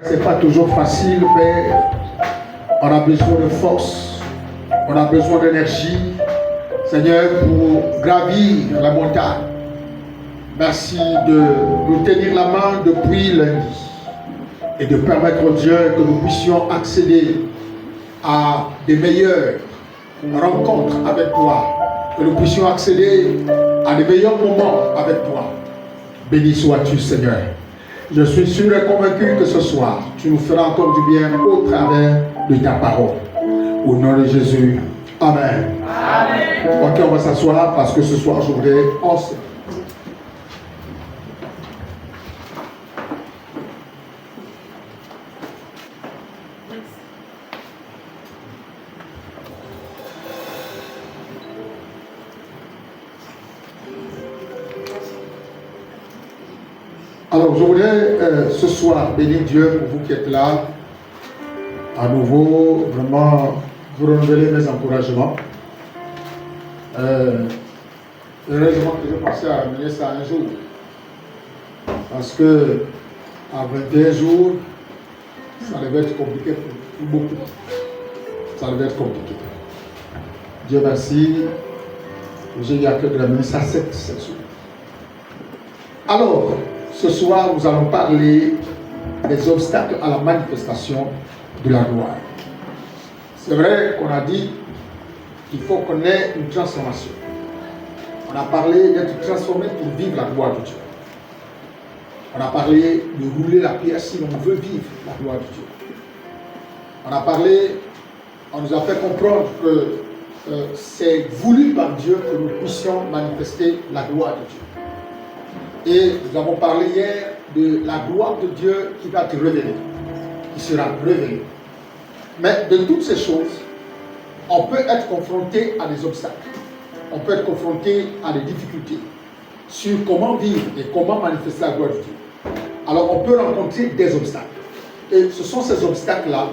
C'est pas toujours facile, mais on a besoin de force, on a besoin d'énergie, Seigneur, pour gravir la montagne. Merci de nous tenir la main depuis lundi et de permettre, Dieu, que nous puissions accéder à des meilleures rencontres avec toi, que nous puissions accéder à des meilleurs moments avec toi. Béni sois-tu, Seigneur. Je suis sûr et convaincu que ce soir, tu nous feras encore du bien au travers de ta parole. Au nom de Jésus. Amen. Amen. Ok, on va s'asseoir parce que ce soir, je voudrais enseigner. Alors, je voudrais ce soir bénir Dieu pour vous qui êtes là. À nouveau, vraiment, vous renouveler mes encouragements. Heureusement que je pensais à amener ça un jour. Parce que, à 21 jours, ça devait être compliqué pour beaucoup. Ça devait être compliqué. Dieu merci. J'ai eu à cœur de l'amener ça 7 jours. Alors, ce soir, nous allons parler des obstacles à la manifestation de la gloire. C'est vrai qu'on a dit qu'il faut qu'on ait une transformation. On a parlé d'être transformé pour vivre la gloire de Dieu. On a parlé de rouler la pierre si l'on veut vivre la gloire de Dieu. On a parlé, on nous a fait comprendre que c'est voulu par Dieu que nous puissions manifester la gloire de Dieu. Et nous avons parlé hier de la gloire de Dieu qui va te révéler, qui sera révélée. Mais de toutes ces choses, on peut être confronté à des obstacles. On peut être confronté à des difficultés sur comment vivre et comment manifester la gloire de Dieu. Alors on peut rencontrer des obstacles. Et ce sont ces obstacles-là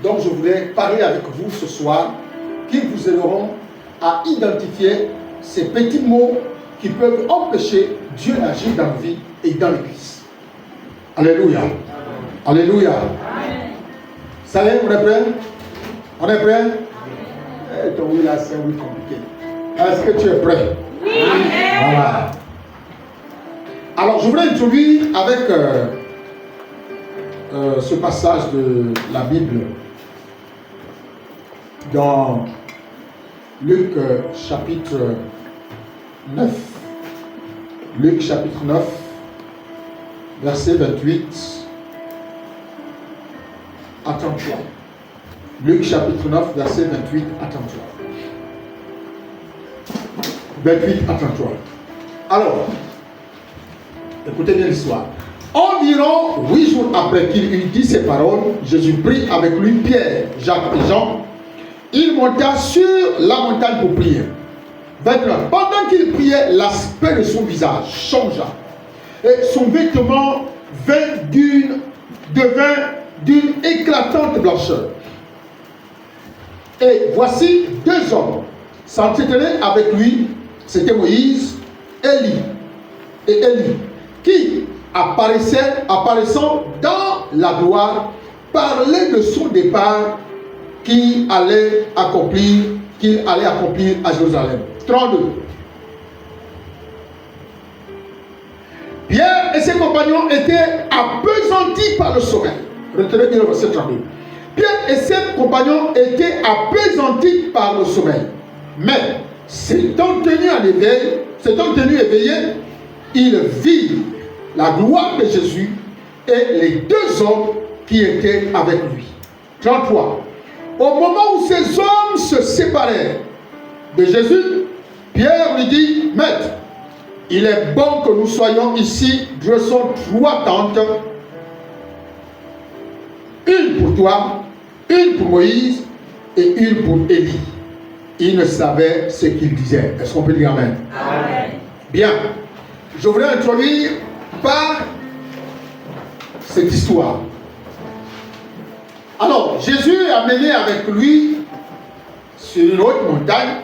dont je voulais parler avec vous ce soir, qui vous aideront à identifier ces petits mots qui peuvent empêcher Dieu d'agir dans nos vies et dans l'Église. Alléluia. Amen. Alléluia. Amen. Ça y est, on est prêt? On est prêt? Eh, ton oui là, c'est un oui compliqué. Est-ce que tu es prêt? Oui. Voilà. Alors, je voudrais introduire avec ce passage de la Bible dans Luc chapitre 9. Luc chapitre 9, verset 28 à 33. Luc chapitre 9, verset 28 à 33. 28 à 33. Alors, écoutez bien l'histoire. Environ 8 jours après qu'il eut dit ces paroles, Jésus prit avec lui Pierre, Jacques et Jean. Il monta sur la montagne pour prier. 29. Pendant qu'il priait, l'aspect de son visage changea. Et son vêtement devint d'une éclatante blancheur. Et voici 2 hommes s'entretenaient avec lui. C'était Moïse et Élie, qui apparaissant dans la gloire, parlaient de son départ qu'il allait accomplir à Jérusalem. 32. Pierre et ses compagnons étaient appesantis par le sommeil. Retenez bien le verset 32. Pierre et ses compagnons étaient appesantis par le sommeil. Mais, s'étant tenus éveillés, ils virent la gloire de Jésus et les 2 hommes qui étaient avec lui. 33. Au moment où ces hommes se séparèrent de Jésus, Pierre lui dit, Maître, il est bon que nous soyons ici, dressons 3 tentes, une pour toi, une pour Moïse et une pour Élie. Il ne savait ce qu'il disait. Est-ce qu'on peut dire Amen? Amen. Bien. Je voudrais introduire par cette histoire. Alors, Jésus est amené avec lui sur une haute montagne,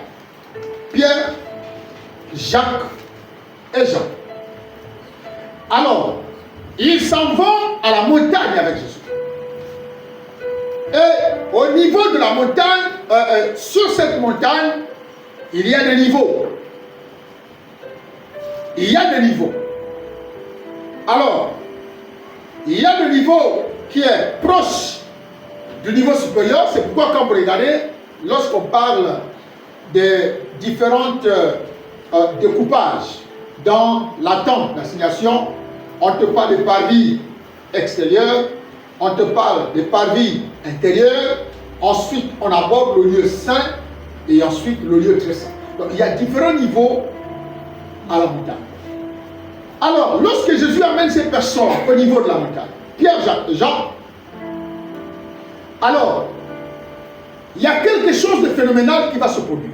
Pierre, Jacques et Jean. Alors, ils s'en vont à la montagne avec Jésus. au niveau de la montagne, sur cette montagne, il y a des niveaux. Il y a des niveaux. Alors, il y a le niveau qui est proche du niveau supérieur. C'est pourquoi quand vous regardez, lorsqu'on parle des différentes découpages dans la tente d'assignation, on te parle des parvis extérieurs, on te parle des parvis intérieurs, ensuite on aborde le lieu saint et ensuite le lieu très saint. Donc il y a différents niveaux à la montagne. Alors, lorsque Jésus amène ces personnes au niveau de la montagne, Pierre, Jacques et Jean, alors, il y a quelque chose de phénoménal qui va se produire.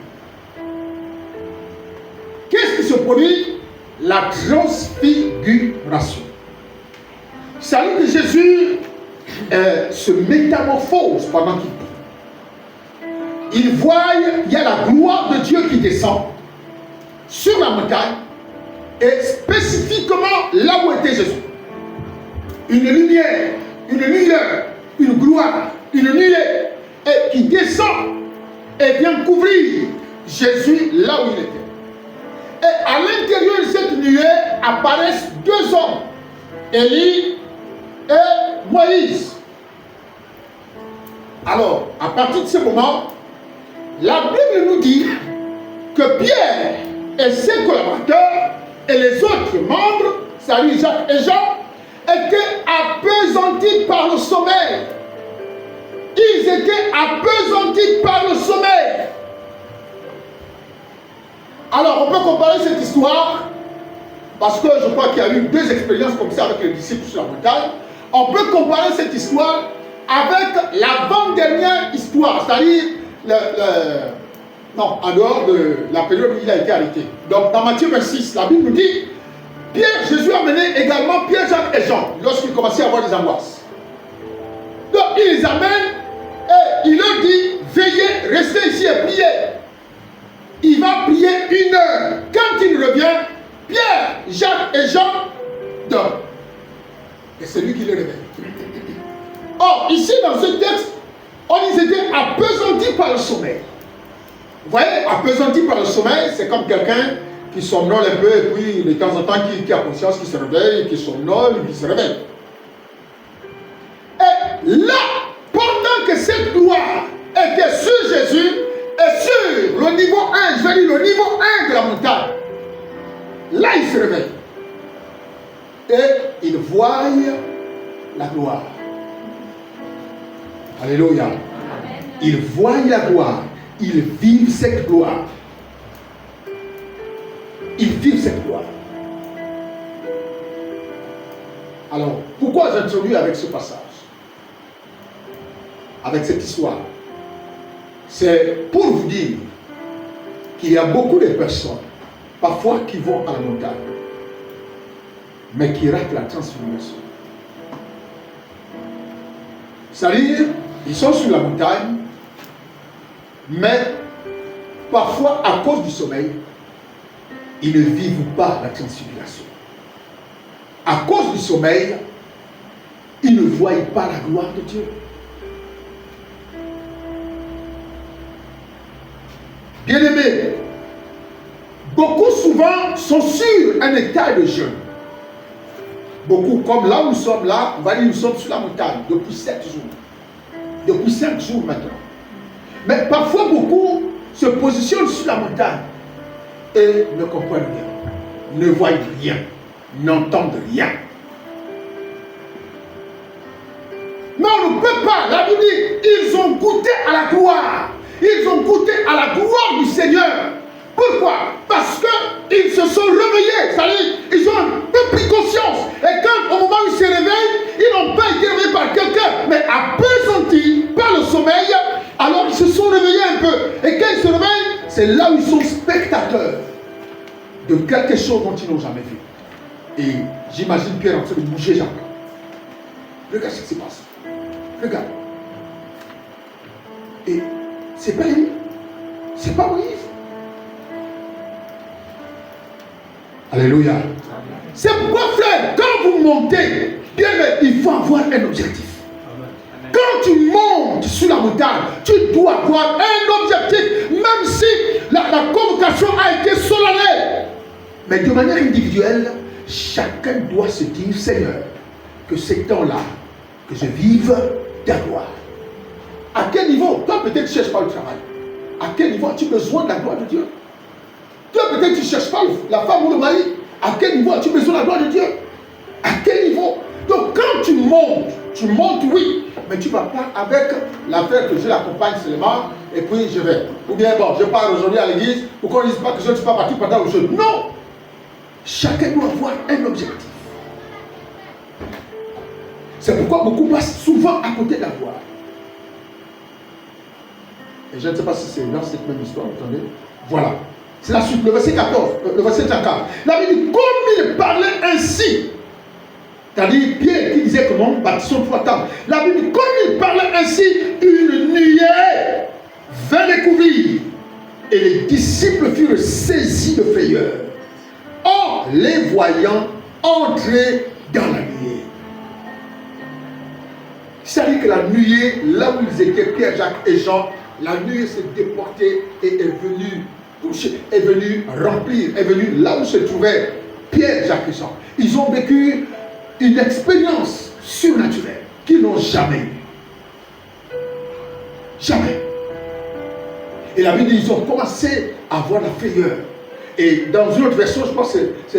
Qu'est-ce qui se produit? La transfiguration. C'est-à-dire que Jésus se métamorphose pendant qu'il prie. Il voit, il y a la gloire de Dieu qui descend sur la montagne et spécifiquement là où était Jésus. Une lumière, une gloire, une nuée et qui descend et vient couvrir Jésus là où il était. Et à l'intérieur de cette nuée apparaissent deux hommes, Élie et Moïse. Alors, à partir de ce moment, la Bible nous dit que Pierre et ses collaborateurs et les autres membres, c'est-à-dire Jacques et Jean, étaient appesantis par le sommeil. Ils étaient appesantis par le sommeil. Alors, on peut comparer cette histoire, parce que je crois qu'il y a eu deux expériences comme ça avec les disciples sur la montagne. On peut comparer cette histoire avec l'avant-dernière histoire, c'est-à-dire, non, en dehors de la période où il a été arrêté. Donc, dans Matthieu 26, la Bible nous dit, Jésus a mené également Pierre, Jacques et Jean, lorsqu'ils commençaient à avoir des angoisses. Donc, il les amène et il leur dit, veillez, restez ici et priez. Il va prier 1 heure. Quand il revient, Pierre, Jacques et Jean dorment. Et c'est lui qui les réveille. Or, ici dans ce texte, on les était appesantis par le sommeil. Vous voyez, appesantis par le sommeil, c'est comme quelqu'un qui somnole un peu et puis de temps en temps qui a conscience, qui se réveille, qui somnole, qui se réveille. Et là, pendant que cette gloire était sur Jésus, et sur le niveau 1, je vais dire le niveau 1 de la montagne, là il se réveille. Et il voit la gloire. Alléluia. Amen. Il voit la gloire. Il vit cette gloire. Il vit cette gloire. Alors, pourquoi j'introduis avec ce passage? Avec cette histoire? C'est pour vous dire qu'il y a beaucoup de personnes, parfois qui vont à la montagne, mais qui ratent la transformation. C'est-à-dire, ils sont sur la montagne, mais parfois, à cause du sommeil, ils ne vivent pas la transfiguration. À cause du sommeil, ils ne voient pas la gloire de Dieu. Bien-aimés, beaucoup souvent sont sur un état de jeûne. Beaucoup, comme là où nous sommes là, on va dire nous sommes sur la montagne depuis 7 jours. Depuis 5 jours maintenant. Mais parfois beaucoup se positionnent sur la montagne et ne comprennent rien, ne voient rien, n'entendent rien. Mais on ne peut pas, la Bible dit, ils ont goûté à la gloire. Ils ont goûté à la gloire du Seigneur. Pourquoi? Parce qu'ils se sont réveillés. C'est-à-dire, ils ont un peu pris conscience. Et quand, au moment où ils se réveillent, ils n'ont pas été réveillés par quelqu'un, mais appesantis par le sommeil, alors ils se sont réveillés un peu. Et quand ils se réveillent, c'est là où ils sont spectateurs de quelque chose dont ils n'ont jamais vu. Et j'imagine Pierre en train de bouger Jacques. Regarde ce qui se passe. Regarde. Et c'est pas Élie, c'est pas Moïse. Alléluia. C'est pourquoi, frère, quand vous montez, bien, il faut avoir un objectif. Quand tu montes sur la montagne, tu dois avoir un objectif, même si la convocation a été solennelle. Mais de manière individuelle, chacun doit se dire, Seigneur, que ces temps-là, que je vive ta gloire. À quel niveau? Toi, peut-être, tu ne cherches pas le travail. À quel niveau as-tu besoin de la gloire de Dieu? Toi, peut-être, tu ne cherches pas la femme ou le mari. À quel niveau as-tu besoin de la gloire de Dieu? À quel niveau? Donc, quand tu montes, oui, mais tu ne vas pas avec l'affaire que je l'accompagne seulement et puis je vais. Ou bien, bon, je pars aujourd'hui à l'église pour qu'on ne dise pas que je ne suis pas parti pendant le jeûne. Non! Chacun doit avoir un objectif. C'est pourquoi beaucoup passent souvent à côté de la gloire. Et je ne sais pas si c'est dans cette même histoire, vous entendez? Voilà. C'est la suite, le verset 14, le verset 34. La Bible dit, comme il parlait ainsi, c'est-à-dire Pierre qui disait que nous bâtissons 3 tables. La Bible dit, comme il parlait ainsi, une nuée vint les couvrir. Et les disciples furent saisis de frayeur. Or, les voyant entrer dans la nuée. C'est-à-dire que la nuée, là où ils étaient, Pierre, Jacques et Jean, la nuée s'est déportée et est venue toucher, est venue remplir, est venue là où se trouvaient Pierre, Jacques et Jean. Ils ont vécu une expérience surnaturelle qu'ils n'ont jamais eue. Jamais. Et la Bible dit, ils ont commencé à avoir la frayeur. Et dans une autre version, je pense que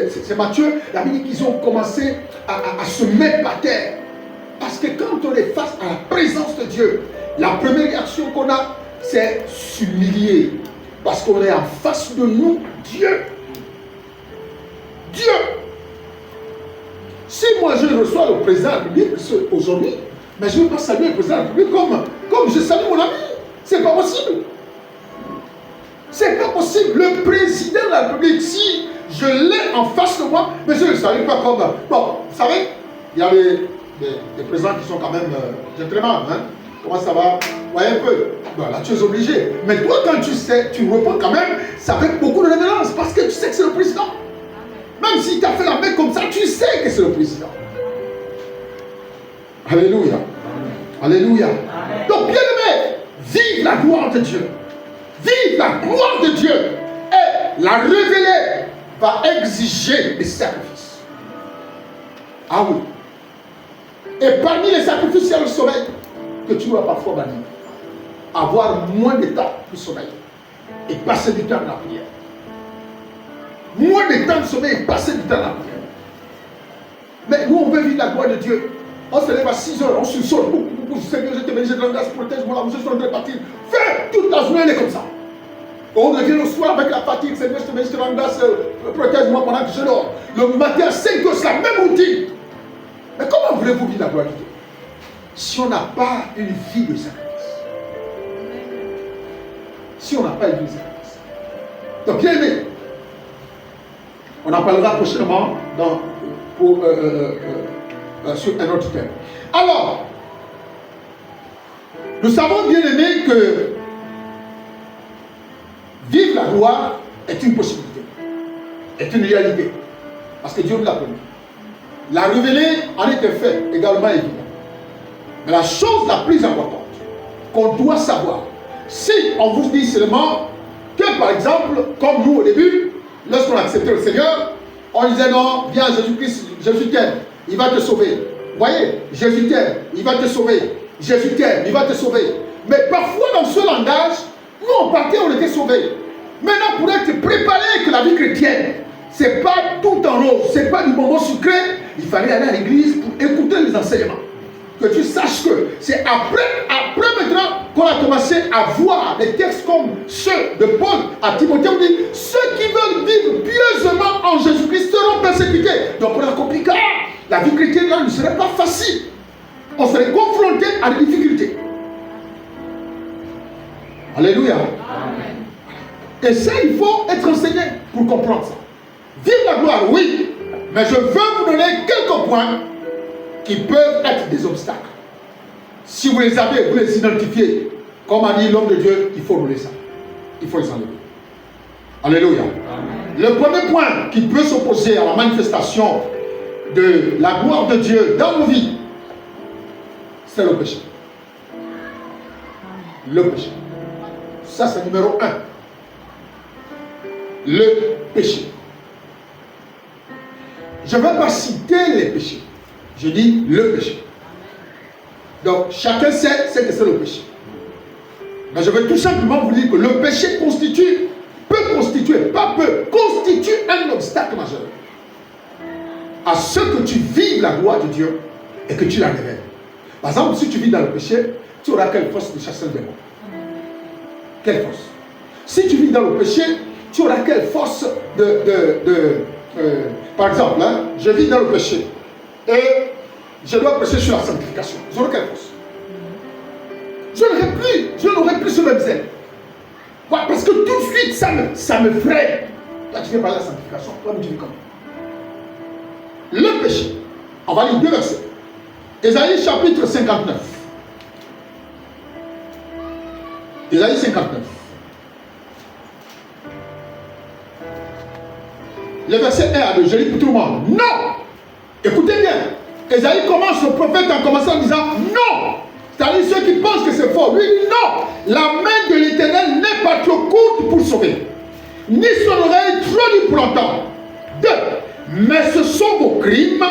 c'est Matthieu, la Bible dit qu'ils ont commencé à se mettre par terre. Parce que quand on est face à la présence de Dieu, la première réaction qu'on a, c'est s'humilier. Parce qu'on est en face de nous, Dieu. Dieu. Si moi je reçois le président de la République aujourd'hui, mais je ne veux pas saluer le président de la République comme je salue mon ami. C'est pas possible. C'est pas possible. Le président de la République, si je l'ai en face de moi, mais je ne le salue pas comme... Bon, vous savez, il y a des présidents qui sont quand même gentlemen, hein. Comment ça va? Voyez un peu. Voilà, tu es obligé. Mais toi, quand tu sais, tu réponds quand même, ça avec beaucoup de révérence, parce que tu sais que c'est le président. Même s'il t'a fait la main comme ça, tu sais que c'est le président. Alléluia. Alléluia. Donc, bien aimé, vive la gloire de Dieu. Vive la gloire de Dieu. Et la révéler va exiger des sacrifices. Ah oui. Et parmi les sacrifices, il y a le sommeil que tu vas parfois bannir. Avoir moins de temps de sommeil et passer du temps dans la prière. Moins de temps de sommeil et passer du temps dans la prière. Mais nous, on veut vivre la gloire de Dieu. On se lève à 6 heures, on se saute. Seigneur, je te bénis, je te grâce, protège-moi, je suis en train de partir. Fais toute la journée, elle est comme ça. On revient le soir avec la fatigue, Seigneur, je te bénis, je te rends grâce, protège-moi pendant que je dors. Le matin à 5 heures, c'est la même routine. Mais comment voulez-vous vivre la gloire de Dieu si on n'a pas une vie de sacrifice? Si on n'a pas une vie de sacrifice. Donc, bien aimé, on en parlera prochainement sur un autre thème. Alors, nous savons, bien aimé, que vivre la gloire est une possibilité, est une réalité. Parce que Dieu nous l'a promis. La révéler en était fait également évident. Mais la chose la plus importante qu'on doit savoir, si on vous dit seulement que, par exemple, comme nous au début, lorsqu'on a accepté le Seigneur, on disait non, viens Jésus-Christ, Jésus t'aime, il va te sauver. Vous voyez, Jésus t'aime, il va te sauver. Jésus t'aime, il va te sauver. Mais parfois dans ce langage, nous on partait, on était sauvés. Maintenant, pour être préparé que la vie chrétienne, c'est pas tout en rose, c'est pas du bonbon sucré, il fallait aller à l'église pour écouter les enseignements. Que tu saches que c'est après maintenant qu'on a commencé à voir des textes comme ceux de Paul à Timothée, on dit ceux qui veulent vivre pieusement en Jésus-Christ seront persécutés. Donc on a compris que la vie chrétienne là ne serait pas facile. On serait confronté à des difficultés. Alléluia. Amen. Et ça, il faut être enseigné pour comprendre ça. Vive la gloire, oui, mais je veux vous donner quelques points qui peuvent être des obstacles. Si vous les avez, vous les identifiez, comme a dit l'homme de Dieu, il faut rouler ça. Il faut les enlever. Alléluia. Amen. Le premier point qui peut s'opposer à la manifestation de la gloire de Dieu dans nos vies, c'est le péché. Le péché. Ça, c'est numéro 1. Le péché. Je ne vais pas citer les péchés. Je dis le péché. Donc, chacun sait ce que c'est le péché. Mais je veux tout simplement vous dire que le péché constitue un obstacle majeur à ce que tu vives la gloire de Dieu et que tu la révèles. Par exemple, si tu vis dans le péché, tu auras quelle force de chasser le démon? Quelle force? Si tu vis dans le péché, tu auras quelle force par exemple, hein, je vis dans le péché et je dois prêcher sur la sanctification. J'aurai quelle force? Je n'aurai plus ce même zèle. Parce que tout de suite, ça me freine. Là, tu viens parler de la sanctification. Toi, tu vis comment? Le péché. On va lire 2 versets. Ésaïe chapitre 59. Ésaïe 59. Le verset 1 à 2, je lis pour tout le monde. Non! Écoutez bien. Ésaïe commence, le prophète en commençant en disant non! C'est-à-dire ceux qui pensent que c'est faux. Lui dit non! La main de l'Éternel n'est pas trop courte pour sauver, ni son oreille trop dure pour entendre. 2. Mais ce sont vos crimes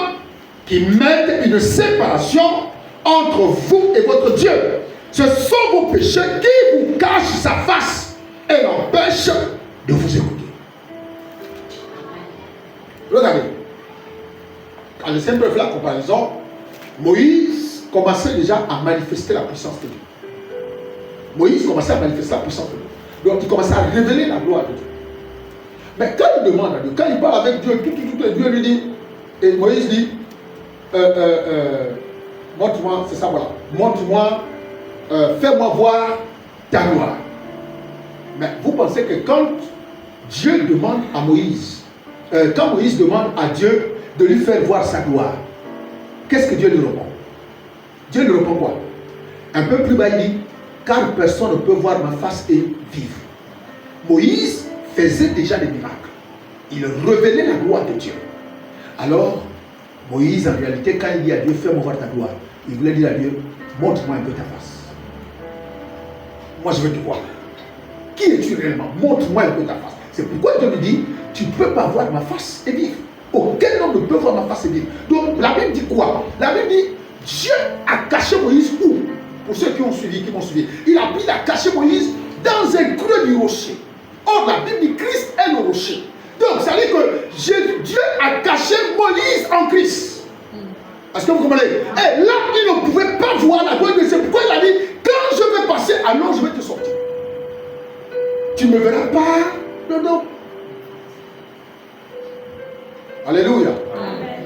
qui mettent une séparation entre vous et votre Dieu. Ce sont vos péchés qui vous cachent sa face et l'empêchent de vous écouter. Regardez, quand le Seigneur fait la comparaison, Moïse commençait déjà à manifester la puissance de Dieu. Moïse commençait à manifester la puissance de Dieu. Donc il commençait à révéler la gloire de Dieu. Mais quand il demande à Dieu, quand il parle avec Dieu, Dieu lui dit, et Moïse dit, montre-moi, c'est ça, voilà, montre-moi, fais-moi voir ta gloire. Mais vous pensez que quand Dieu demande à Moïse, quand Moïse demande à Dieu de lui faire voir sa gloire, qu'est-ce que Dieu lui répond? Dieu lui répond quoi? Un peu plus bas, il dit, car personne ne peut voir ma face et vivre. Moïse faisait déjà des miracles. Il révélait la gloire de Dieu. Alors, Moïse, en réalité, quand il dit à Dieu, fais-moi voir ta gloire, il voulait dire à Dieu, montre-moi un peu ta face. Moi, je veux te voir. Qui es-tu réellement? Montre-moi un peu ta face. C'est pourquoi Dieu lui dit, tu ne peux pas voir ma face et vivre. Aucun homme ne peut voir ma face et vivre. Donc, la Bible dit quoi? La Bible dit, Dieu a caché Moïse où? Pour ceux qui ont suivi, qui m'ont suivi. Il a caché Moïse dans un creux du rocher. Or, la Bible dit, Christ est le rocher. Donc, ça veut dire que Dieu a caché Moïse en Christ. Est-ce que vous comprenez? Et là, il ne pouvait pas voir la gloire de Dieu. C'est pourquoi il a dit, quand je vais passer, alors je vais te sortir. Tu ne me verras pas. Non. Alléluia.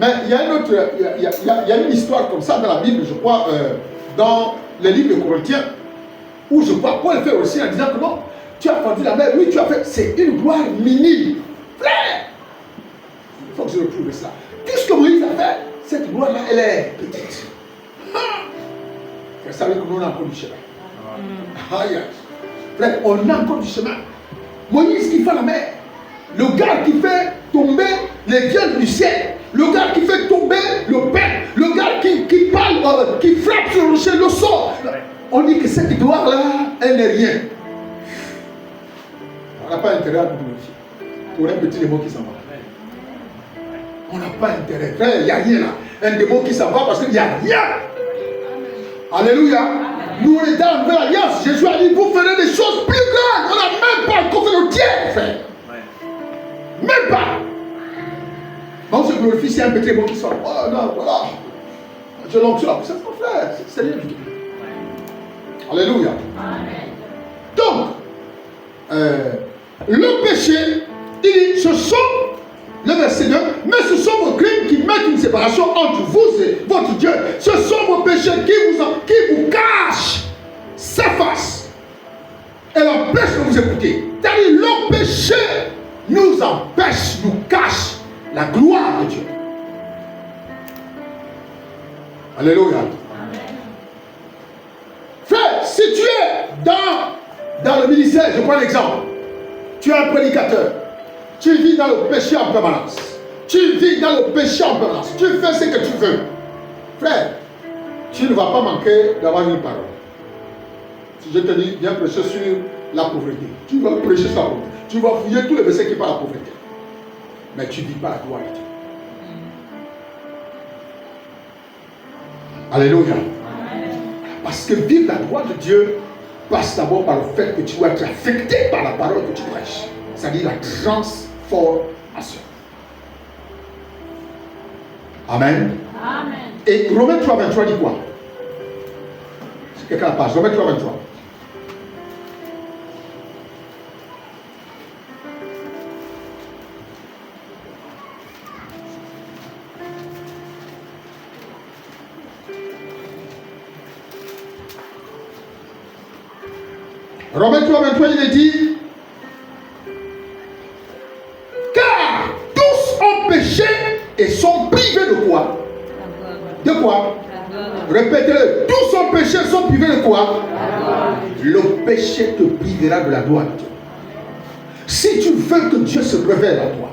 Mais il y a une autre, il y a une histoire comme ça dans la Bible, je crois, dans les livres de Corinthiens, où je crois Paul fait aussi en disant que non, tu as fendu la mer, oui, tu as fait, c'est une gloire minime. Frère, il faut que je retrouve cela. Tout ce que Moïse a fait, cette gloire-là, elle est petite. Vous savez que nous, on a encore du chemin. Frère, on a encore du chemin. Moïse qui fait la mer, le gars qui fait tomber les viandes du ciel, le gars qui fait tomber le pain, le gars qui parle, qui frappe sur le rocher, le sort. On dit que cette gloire-là, elle n'est rien. On n'a pas intérêt à nous glorifier pour un petit démon qui s'en va. On n'a pas intérêt. Frère, il n'y a rien là. Un démon qui s'en va parce qu'il n'y a rien. Alléluia. Nous, on est dans la nouvelle alliance. Jésus a dit, vous ferez des choses plus grandes. On n'a même pas encore fait le tiers, frère. Même pas. On se glorifie, c'est un petit démon qui sort. Oh non, voilà. Je l'onction la puissance, mon frère. C'est rien du tout. Alléluia. Amen. Donc, le péché, il dit, ce sont, le verset 2, mais ce sont vos crimes qui mettent une séparation entre vous et votre Dieu. Ce sont vos péchés qui vous cachent sa face et l'empêchent de vous écouter. C'est-à-dire, le péché nous empêche, nous cache la gloire de Dieu. Alléluia. Amen. Frère, si tu es dans le ministère, je prends l'exemple, tu es un prédicateur, tu vis dans le péché en permanence, tu vis dans le péché en permanence, tu fais ce que tu veux, frère, tu ne vas pas manquer d'avoir une parole. Si je te dis, viens prêcher sur la pauvreté, tu vas prêcher sur la pauvreté. Tu vas fouiller tous les versets qui parlent de la pauvreté. Mais tu ne vis pas la gloire de Dieu. Alléluia. Parce que vivre la gloire de Dieu passe d'abord par le fait que tu dois être affecté par la parole que tu prêches. C'est-à-dire la transformation. Amen. Amen. Et Romains 3, 23 dit quoi? C'est quelqu'un à la page. Romains 3, 23. Romains 3, 23, il est dit, car tous ont péché et sont privés de quoi? De quoi? Répétez-le, tous ont péché et sont privés de quoi? Le péché te privera de la gloire de Dieu. Si tu veux que Dieu se révèle à toi,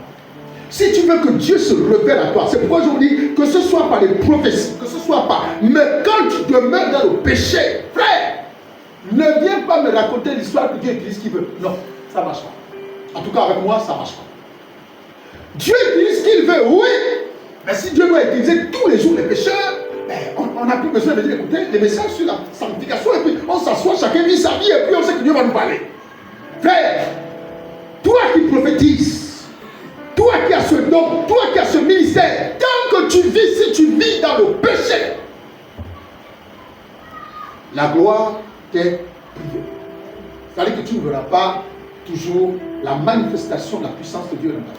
si tu veux que Dieu se révèle à toi, c'est pourquoi je vous dis que ce soit par les prophéties, que ce soit par, mais quand tu demeures dans le péché, frère, ne viens pas me raconter l'histoire que Dieu utilise ce qu'il veut. Non, ça ne marche pas. En tout cas, avec moi, ça ne marche pas. Dieu utilise ce qu'il veut, oui. Mais si Dieu doit utiliser tous les jours les pécheurs, ben, on n'a plus besoin de dire, écoutez, les messages sur la sanctification, et puis on s'assoit, chacun vit sa vie, et puis on sait que Dieu va nous parler. Frère, toi qui prophétises, toi qui as ce don, toi qui as ce ministère, tant que tu vis, si tu vis dans le péché, la gloire t'est privée. C'est-à-dire que tu ne verras pas toujours la manifestation de la puissance de Dieu dans ta vie.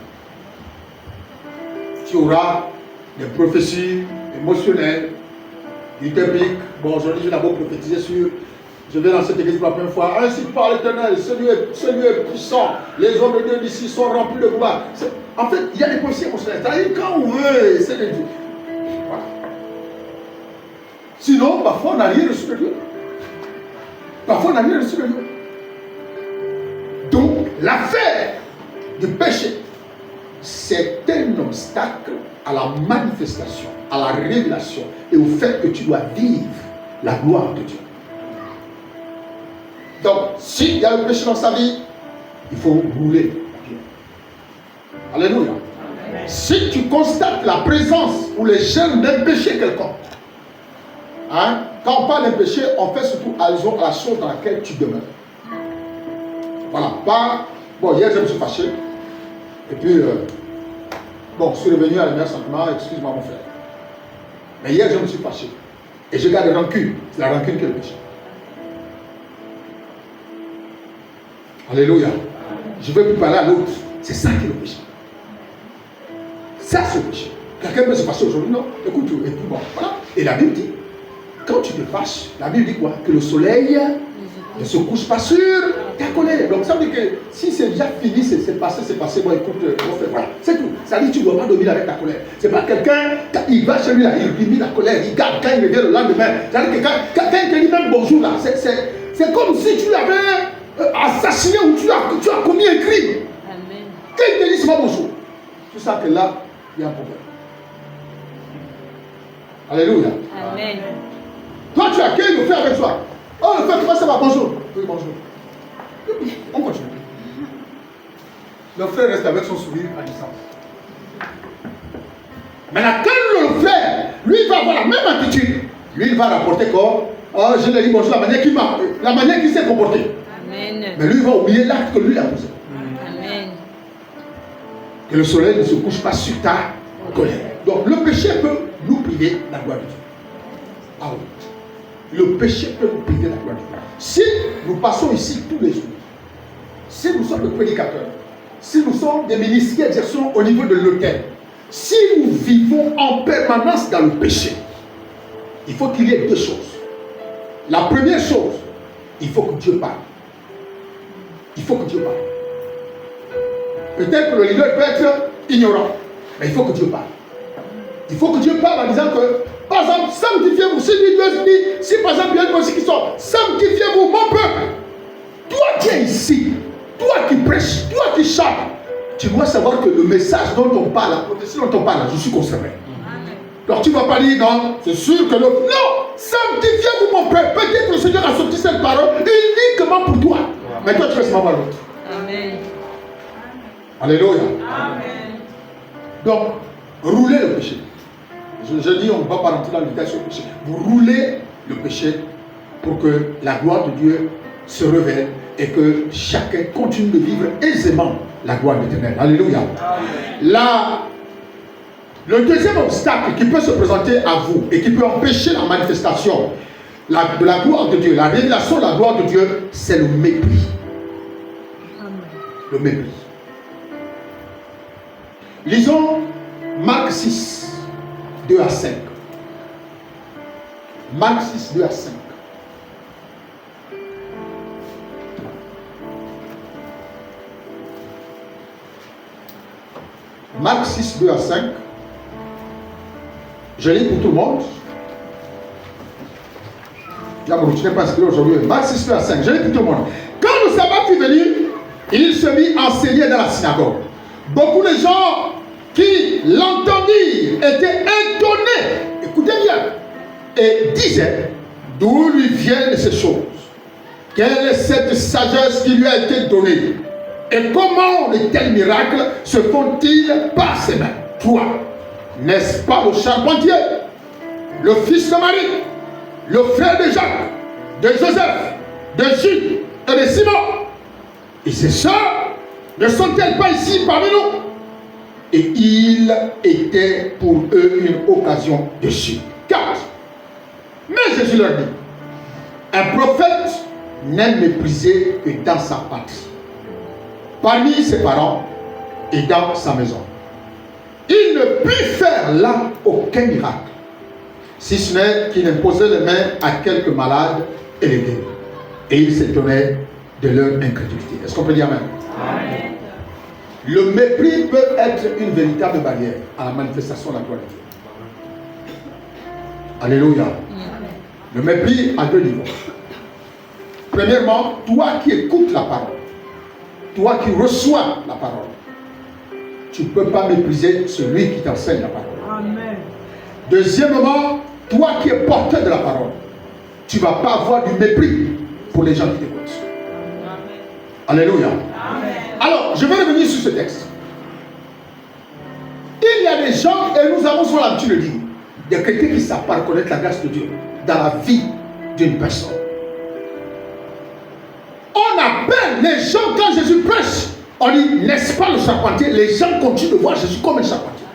Tu auras des prophéties émotionnelles, utopiques. Bon, aujourd'hui, je vais d'abord prophétiser sur. Je vais dans cette église pour la première fois. Ainsi parle l'Éternel, celui est puissant. Les hommes de Dieu d'ici sont remplis de gloire. En fait, il y a des prophéties émotionnelles. C'est-à-dire quand on veut, c'est de Dieu. Voilà. Sinon, parfois, on n'a rien reçu de Dieu. Parfois, on n'a rien reçu de Dieu. Donc, l'affaire du péché, c'est un obstacle à la manifestation, à la révélation et au fait que tu dois vivre la gloire de Dieu. Donc, s'il y a le péché dans sa vie, il faut rouler. Alléluia. Amen. Si tu constates la présence ou les gènes d'un péché quelconque, hein, quand on parle d'un péché, on fait surtout allusion à la chose dans laquelle tu demeures. Voilà, pas. Bon, hier je me suis fâché. Et puis, bon, je suis revenu à la meilleure sentiment, excuse-moi mon frère. Mais hier je me suis fâché. Et je garde rancune. C'est la rancune qui est le péché. Alléluia. Je ne veux plus parler à l'autre. C'est ça qui est le péché. Ça, c'est le péché. Quelqu'un peut se fâcher aujourd'hui, non? Écoute, et puis bon, voilà. Et la Bible dit, quand tu te fâches, la Bible dit quoi? Que le soleil ne se couche pas sur ta colère. Donc ça veut dire que si c'est déjà fini, c'est passé, bon écoute, voilà, c'est tout. Ça veut dire que tu ne dois pas dominer avec ta colère. C'est pas quelqu'un, quand il va chez lui, là, il rumine la colère, il garde quand il revient le lendemain. Ça veut dire que quand il te dit même bonjour, là, c'est comme si tu l'avais assassiné ou tu as commis un crime. Amen. Quand il te dit seulement bonjour, tu sens que là, il y a un problème. Alléluia. Amen. Toi, tu accueilles le frère avec toi. Oh, le frère, comment ça va? Bonjour. Oui, bonjour. On continue. Le frère reste avec son sourire à distance. Maintenant, quand le frère, lui, va avoir la même attitude, lui, il va rapporter quoi? Oh, je lui ai dit bonjour, la manière qu'il s'est comporté. Amen. Mais lui, il va oublier l'acte que lui a posé. Amen. Que le soleil ne se couche pas sur ta colère. Donc, le péché peut nous priver de la gloire de Dieu. Ah oui. Le péché peut nous priver de la gloire de Dieu. Si nous passons ici tous les jours, si nous sommes des prédicateurs, si nous sommes des ministres qui exerçons au niveau de l'autel, si nous vivons en permanence dans le péché, il faut qu'il y ait deux choses. La première chose, il faut que Dieu parle. Il faut que Dieu parle. Peut-être que le leader peut être ignorant, mais il faut que Dieu parle. Il faut que Dieu parle en disant que, par exemple, sanctifiez-vous. Si Dieu dit, si par exemple il y a une musique qui sort, sanctifiez-vous, mon peuple. Toi qui es ici, toi qui prêches, toi qui chantes, tu dois savoir que le message dont on parle, la prophétie dont on parle, je suis concerné. Donc tu ne vas pas dire non, c'est sûr que non, sanctifiez-vous mon peuple. Peut-être que le Seigneur a sorti cette parole, il Mais toi, tu fais seulement voir l'autre. Amen. Alléluia. Amen. Donc, roulez le péché. Je dis, on ne va pas rentrer dans le détail sur le péché. Vous roulez le péché pour que la gloire de Dieu se révèle et que chacun continue de vivre aisément la gloire de l'Éternel. Alléluia. Là, le deuxième obstacle qui peut se présenter à vous et qui peut empêcher la manifestation de la gloire de Dieu, la révélation de la gloire de Dieu, c'est le mépris. Le mépris. Lisons Marc 6, 2 à 5. Marc 6, 2 à 5. Marc 6, 2 à 5. Je lis pour tout le monde. Tu n'es pas inscrit aujourd'hui. Marc 6, 2 à 5. Je lis pour tout le monde. Quand le sabbat fut venu, il se mit à enseigner dans la synagogue. Beaucoup de gens qui l'entendirent étaient étonnés. Écoutez bien. Et disaient, d'où lui viennent ces choses? Quelle est cette sagesse qui lui a été donnée? Et comment de tels miracles se font-ils par ses mains? Toi, n'est-ce pas le charpentier, le fils de Marie, le frère de Jacques, de Joseph, de Jude et de Simon? Et ces sœurs ne sont-elles pas ici parmi nous? Et il était pour eux une occasion de chute. 4. Mais Jésus leur dit, un prophète n'est méprisé que dans sa patrie, parmi ses parents et dans sa maison. Il ne put faire là aucun miracle, si ce n'est qu'il imposait les mains à quelques malades et les guérit. Et il s'étonnait de leur incrédulité. Est-ce qu'on peut dire amen? Amen. Le mépris peut être une véritable barrière à la manifestation de la gloire de Dieu. Alléluia. Amen. Le mépris à deux niveaux. Premièrement, toi qui écoutes la parole, toi qui reçois la parole, tu ne peux pas mépriser celui qui t'enseigne la parole. Amen. Deuxièmement, toi qui es porteur de la parole, tu ne vas pas avoir du mépris pour les gens qui t'écoutent. Alléluia. Amen. Alors, je vais revenir sur ce texte. Il y a des gens, et nous avons souvent l'habitude de dire, des chrétiens qui ne savent pas reconnaître la grâce de Dieu dans la vie d'une personne. On appelle les gens quand Jésus prêche. On dit, n'est-ce pas le charpentier? Les gens continuent de voir Jésus comme un charpentier.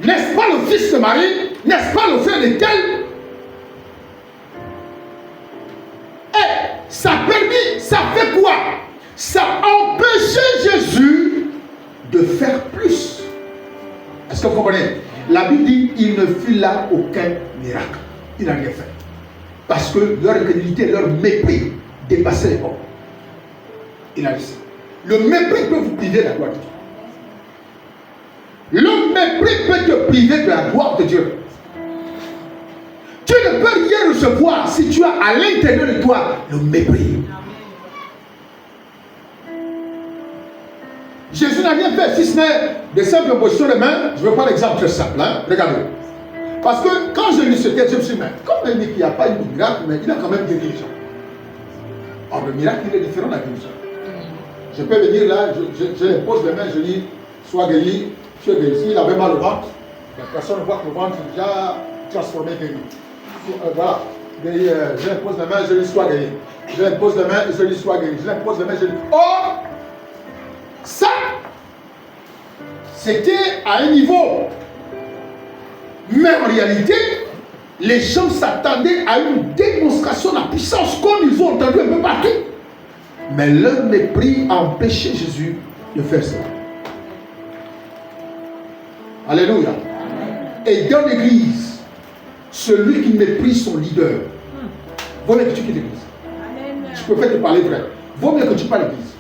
N'est-ce pas le fils de Marie? N'est-ce pas le frère de tel? Et ça permet, ça fait quoi? Ça empêchait Jésus de faire plus. Est-ce que vous comprenez? La Bible dit, il ne fit là aucun miracle. Il n'a rien fait. Parce que leur incrédulité, leur mépris dépassait les bornes. Il a dit ça. Le mépris peut vous priver de la gloire de Dieu. Le mépris peut te priver de la gloire de Dieu. Tu ne peux rien recevoir si tu as à l'intérieur de toi le mépris. Jésus n'a rien fait si ce n'est de simples positions de main. Je vais prendre l'exemple très simple. Hein? Regardez. Parce que quand je lis ce texte, je me suis dit, comme il dit qu'il n'y a pas eu de miracle, mais il a quand même guéri les gens. Or, le miracle, il est différent de la guérison. Je peux venir là, je les pose les mains, je dis, sois guéri, tu es guéri. S'il avait mal au ventre, la personne voit que le ventre est déjà transformé, guéri. Voilà. Je impose les mains, je dis, sois guéri. Je impose les mains, je dis, sois guéri. Je impose les mains, je dis, oh! Ça, c'était à un niveau. Mais en réalité, les gens s'attendaient à une démonstration de la puissance comme ils ont entendu un peu partout. Mais leur mépris a empêché Jésus de faire cela. Alléluia. Et dans l'église, celui qui méprise son leader, vaut mieux que tu quittes l'église. Je préfère te parler vrai. Vaut mieux que tu parles l'église.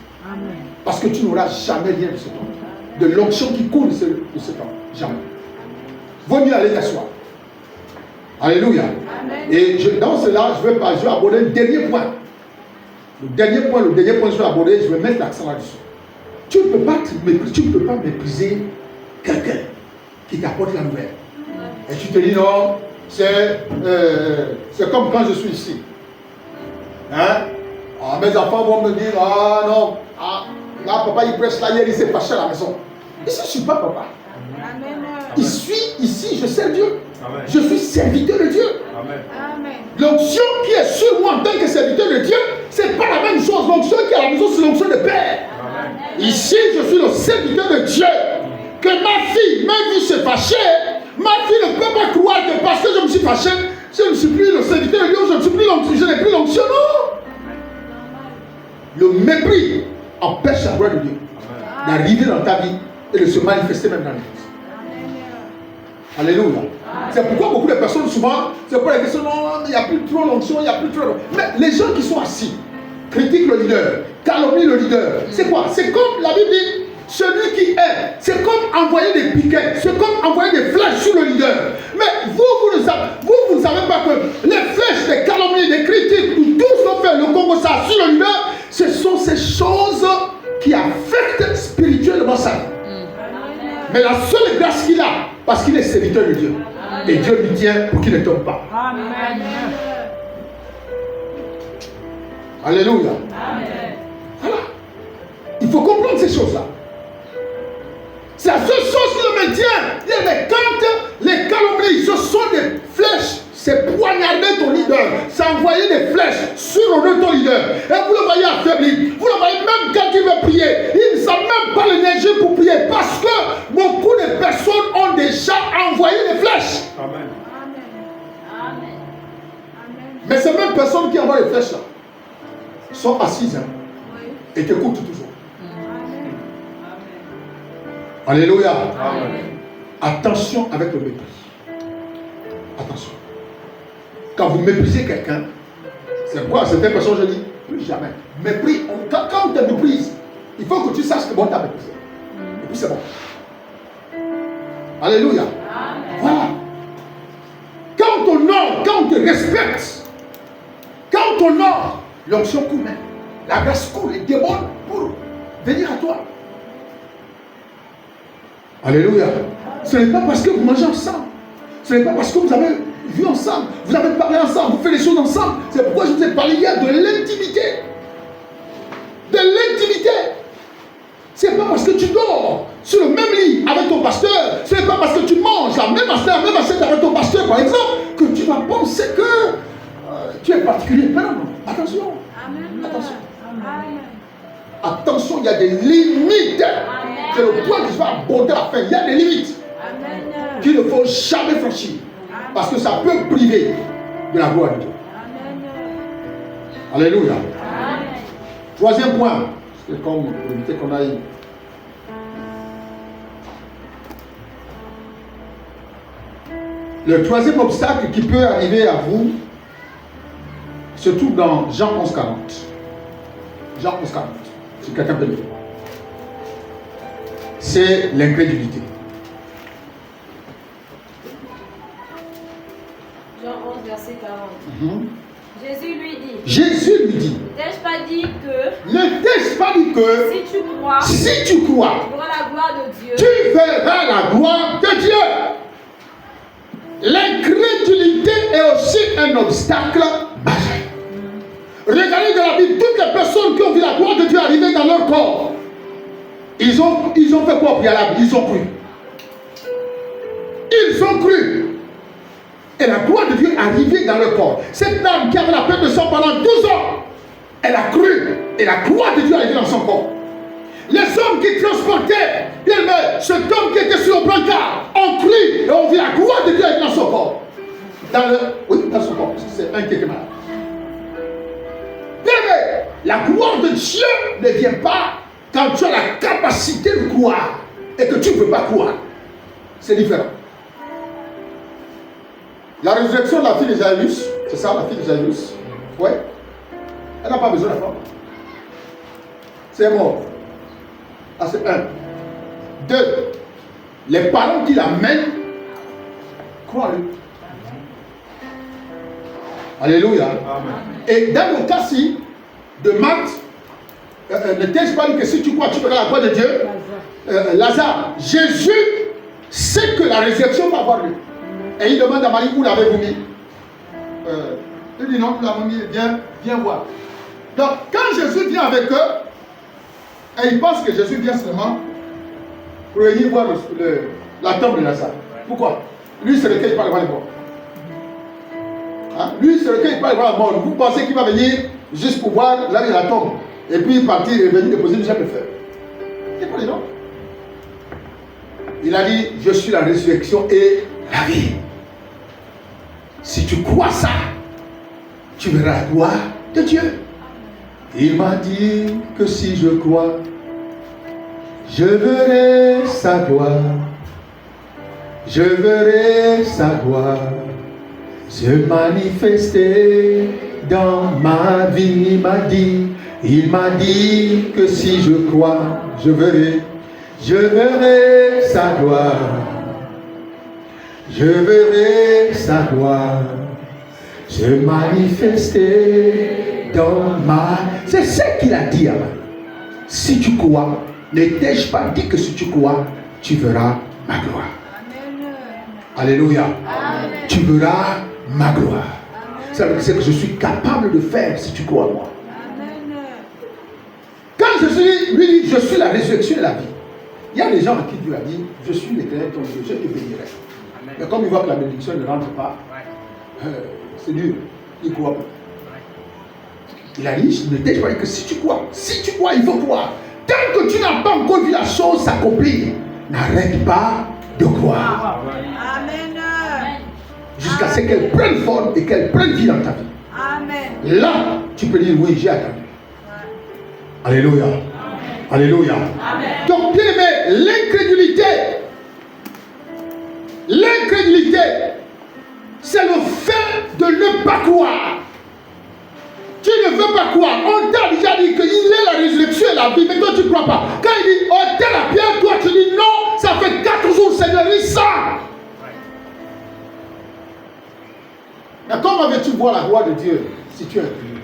Parce que tu n'auras jamais rien de ce temps. De l'onction qui coule de ce temps. Jamais. Vaut mieux aller t'asseoir. Alléluia. Amen. Et dans cela, je vais aborder le dernier point. Le dernier point que je vais aborder, je vais mettre l'accent là-dessus. Tu ne peux pas mépriser quelqu'un qui t'apporte la nouvelle. Et tu te dis non, c'est comme quand je suis ici. Hein? mes enfants vont me dire, ah non, là papa il prêche là, hier il s'est fâché à la maison. Ici je ne suis pas papa. Ici je sers Dieu. Amen. Je suis serviteur de Dieu. Amen. L'onction qui est sur moi en tant que serviteur de Dieu, ce n'est pas la même chose. L'onction qui est à la maison, c'est l'onction de Père. Amen. Ici, je suis le serviteur de Dieu. Que ma fille, même si c'est fâché, ma fille ne peut pas croire que parce que je me suis fâché, je ne suis plus le serviteur de Dieu, je n'ai plus l'onction. Non. Le mépris empêche la gloire de Dieu d'arriver dans ta vie et de se manifester même dans l'église. Alléluia. C'est pourquoi beaucoup de personnes souvent, c'est pour la question, non, il n'y a plus trop l'onction, il n'y a plus trop. Mais les gens qui sont assis, critiquent le leader, calomnient le leader. C'est quoi? C'est comme la Bible dit, celui qui est, c'est comme envoyer des piquets, c'est comme envoyer des flèches sur le leader. Mais vous ne savez pas que les flèches, les calomnies, les critiques, tout ce qu'on fait, le Congo, ça sur le leader, ce sont ces choses qui affectent spirituellement sa vie. Mais la seule grâce qu'il a, parce qu'il est serviteur de Dieu. Amen. Et Dieu lui tient pour qu'il ne tombe pas. Amen. Alléluia. Amen. Voilà. Il faut comprendre ces choses-là. C'est la seule chose qui le maintient. Mais quand les calomnies, ce sont des flèches, c'est poignarder ton leader, c'est envoyer des flèches sur ton leader. Et vous le voyez affaibli. Vous le voyez même quand il veut prier. Il ne sent même pas l'énergie pour prier parce que beaucoup de personnes ont déjà envoyé des flèches. Amen. Amen. Mais ces mêmes personnes qui envoient les flèches là sont assises et t'écoutent toujours. Amen. Alléluia. Amen. Attention avec le mépris. Attention. Quand vous méprisez quelqu'un, c'est quoi? Certaines personnes, je dis, plus jamais. Mépris, quand on te méprise, il faut que tu saches que bon, t'as méprisé. Et puis c'est bon. Alléluia. Amen. Voilà. Quand on te honore, quand on te respecte, quand on honore, l'onction coule même. La grâce coule, les démons pour venir à toi. Alléluia. Ce n'est pas parce que vous mangez ensemble. Ce n'est pas parce que vous avez vu ensemble, vous avez parlé ensemble, vous faites les choses ensemble. C'est pourquoi je vous ai parlé hier de l'intimité. De l'intimité. C'est pas parce que tu dors sur le même lit avec ton pasteur, c'est pas parce que tu manges la même assiette avec ton pasteur, par exemple, que tu vas penser que tu es particulier. Mais non, attention. Amen. Attention. Amen. Attention, il y a des limites. Amen. C'est le point que je vais aborder à la fin. Il y a des limites qu'il ne faut jamais franchir. Parce que ça peut priver de la gloire de Dieu. Amen. Alléluia. Amen. Troisième point, c'est comme pour éviter qu'on aille. Le troisième obstacle qui peut arriver à vous se trouve dans Jean 11, 40. Jean 11, 40. Si quelqu'un peut le lire. C'est l'incrédulité. Jean 11, verset 40. Jésus lui dit. Ne t'ai-je pas dit que. Ne t'ai-je pas dit que. Si tu crois. Tu verras la gloire de Dieu. Tu verras la gloire de Dieu. L'incrédulité est aussi un obstacle majeur. Regardez dans la Bible, toutes les personnes qui ont vu la gloire de Dieu arriver dans leur corps, ils ont fait quoi au préalable? Ils ont cru. Ils ont cru. Et la gloire de Dieu est arrivée dans leur corps. Cette dame qui avait la perte de sang pendant 12 ans, elle a cru. Et la gloire de Dieu est arrivée dans son corps. Les hommes qui transportaient, cet homme qui était sur le brancard, ont cru et ont vu la gloire de Dieu arriver dans son corps. Dans son corps, parce que c'est un qui était malade. La gloire de Dieu ne vient pas quand tu as la capacité de croire et que tu ne peux pas croire. C'est différent. La résurrection de la fille de Jairus, c'est ça, la fille de Jairus? Oui. Elle n'a pas besoin d'apprendre. C'est mort. Ah, c'est un. Deux. Les parents qui l'amènent, croient-le. Alléluia. Amen. Et dans le cas-ci de Marthe, ne t'ai-je pas dit que si tu crois, tu verras la gloire de Dieu? Lazare, Jésus sait que la résurrection va avoir lieu. Et il demande à Marie où l'avez-vous mis? Il dit non, nous l'avons mis, viens voir. Donc, quand Jésus vient avec eux, et ils pensent que Jésus vient seulement pour venir voir la tombe de Lazare. Pourquoi? Lui, c'est lequel il parle voir les morts. Hein? Lui, c'est lequel il parle voir la mort. Vous pensez qu'il va venir juste pour voir là où il y a la tombe, et puis partir et venir déposer une chape de fer. C'est pas les noms. Il a dit, je suis la résurrection et la vie. Si tu crois ça, tu verras la gloire de Dieu. Il m'a dit que si je crois, je verrai sa gloire. Je verrai sa gloire se manifester dans ma vie. Il m'a dit que si je crois, je verrai sa gloire. Je verrai sa gloire se manifester dans ma... C'est ce qu'il a dit avant. Si tu crois, ne t'ai-je pas dit que si tu crois, tu verras ma gloire. Amen. Alléluia. Amen. Tu verras ma gloire. C'est ce que je suis capable de faire si tu crois en moi. Amen. Quand Jésus lui dit, je suis la résurrection et la vie, il y a des gens à qui Dieu a dit, je suis l'Éternel ton Dieu, je te bénirai. Mais comme il voit que la bénédiction ne rentre pas, c'est dur, il ne croit pas. Il a dit, je ne t'ai pas dit que si tu crois, il faut croire. Tant que tu n'as pas encore vu la chose s'accomplir, n'arrête pas de croire. Amen. Jusqu'à ce qu'elle prenne forme et qu'elle prenne vie dans ta vie. Amen. Là, tu peux dire, oui, j'ai attendu. Alléluia. Amen. Alléluia. Amen. Donc, bien aimé, l'incrédulité, c'est le fait de ne pas croire. Tu ne veux pas croire. On t'a déjà dit qu'il est la résurrection et la vie, mais toi tu ne crois pas. Quand il dit, on t'a la pierre, toi tu dis non, ça fait 4 jours, Seigneur, il ça. Mais comment veux-tu voir la gloire de Dieu si tu es incrédule?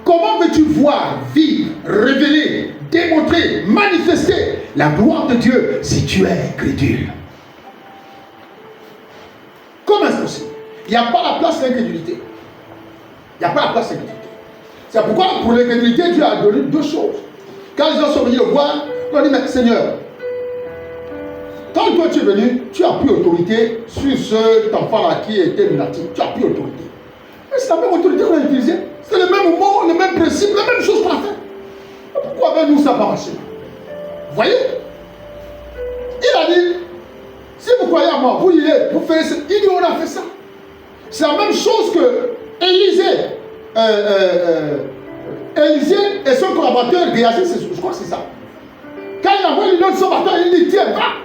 Comment veux-tu voir, vivre, révéler, démontrer, manifester la gloire de Dieu si tu es incrédule? Comment est-ce possible? Il n'y a pas la place d'incrédulité. Il n'y a pas la place d'incrédulité. C'est pourquoi pour l'incrédulité, Dieu a donné 2 choses. Quand les gens sont venus le voir, ils ont dit, mais Seigneur, quand toi tu es venu, tu as pris autorité sur cet enfant-là qui était lunatique. Tu as pris autorité. Mais c'est la même autorité qu'on a utilisée. C'est le même mot, le même principe, la même chose qu'on a fait. Pourquoi avec nous ça n'a pas marché? Vous voyez? Il a dit, si vous croyez à moi, vous lirez, vous ferez ça. Il dit, on a fait ça. C'est la même chose que Élisée et son collaborateur Géasi, je crois que c'est ça. Quand il a envoyé l'autre son bâton, il dit, tiens, va.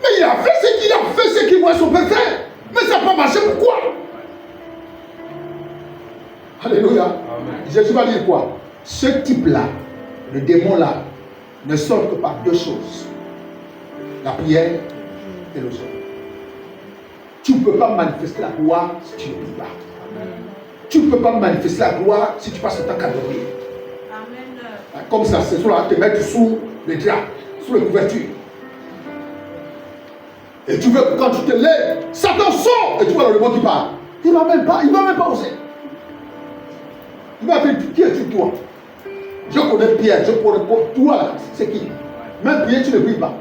Mais il a fait ce qu'il voit son père faire. Mais ça n'a pas marché, pourquoi? Alléluia. Amen. Jésus va dire quoi? Ce type-là, le démon-là, ne sort que par 2 choses. La prière et le jeûne. Tu ne peux pas manifester la gloire si tu ne pries pas. Amen. Tu ne peux pas manifester la gloire si tu passes le temps qu'à dormir. Amen. Comme ça, c'est sur te mettre sous les draps, sous les couvertures. Et tu veux que quand tu te lèves, Satan sort et tu vois le démon qui parle. Il ne va même pas oser. Il va faire, qui es-tu toi? Je connais Pierre, je connais toi là, c'est qui? Même Pierre, tu ne pries pas.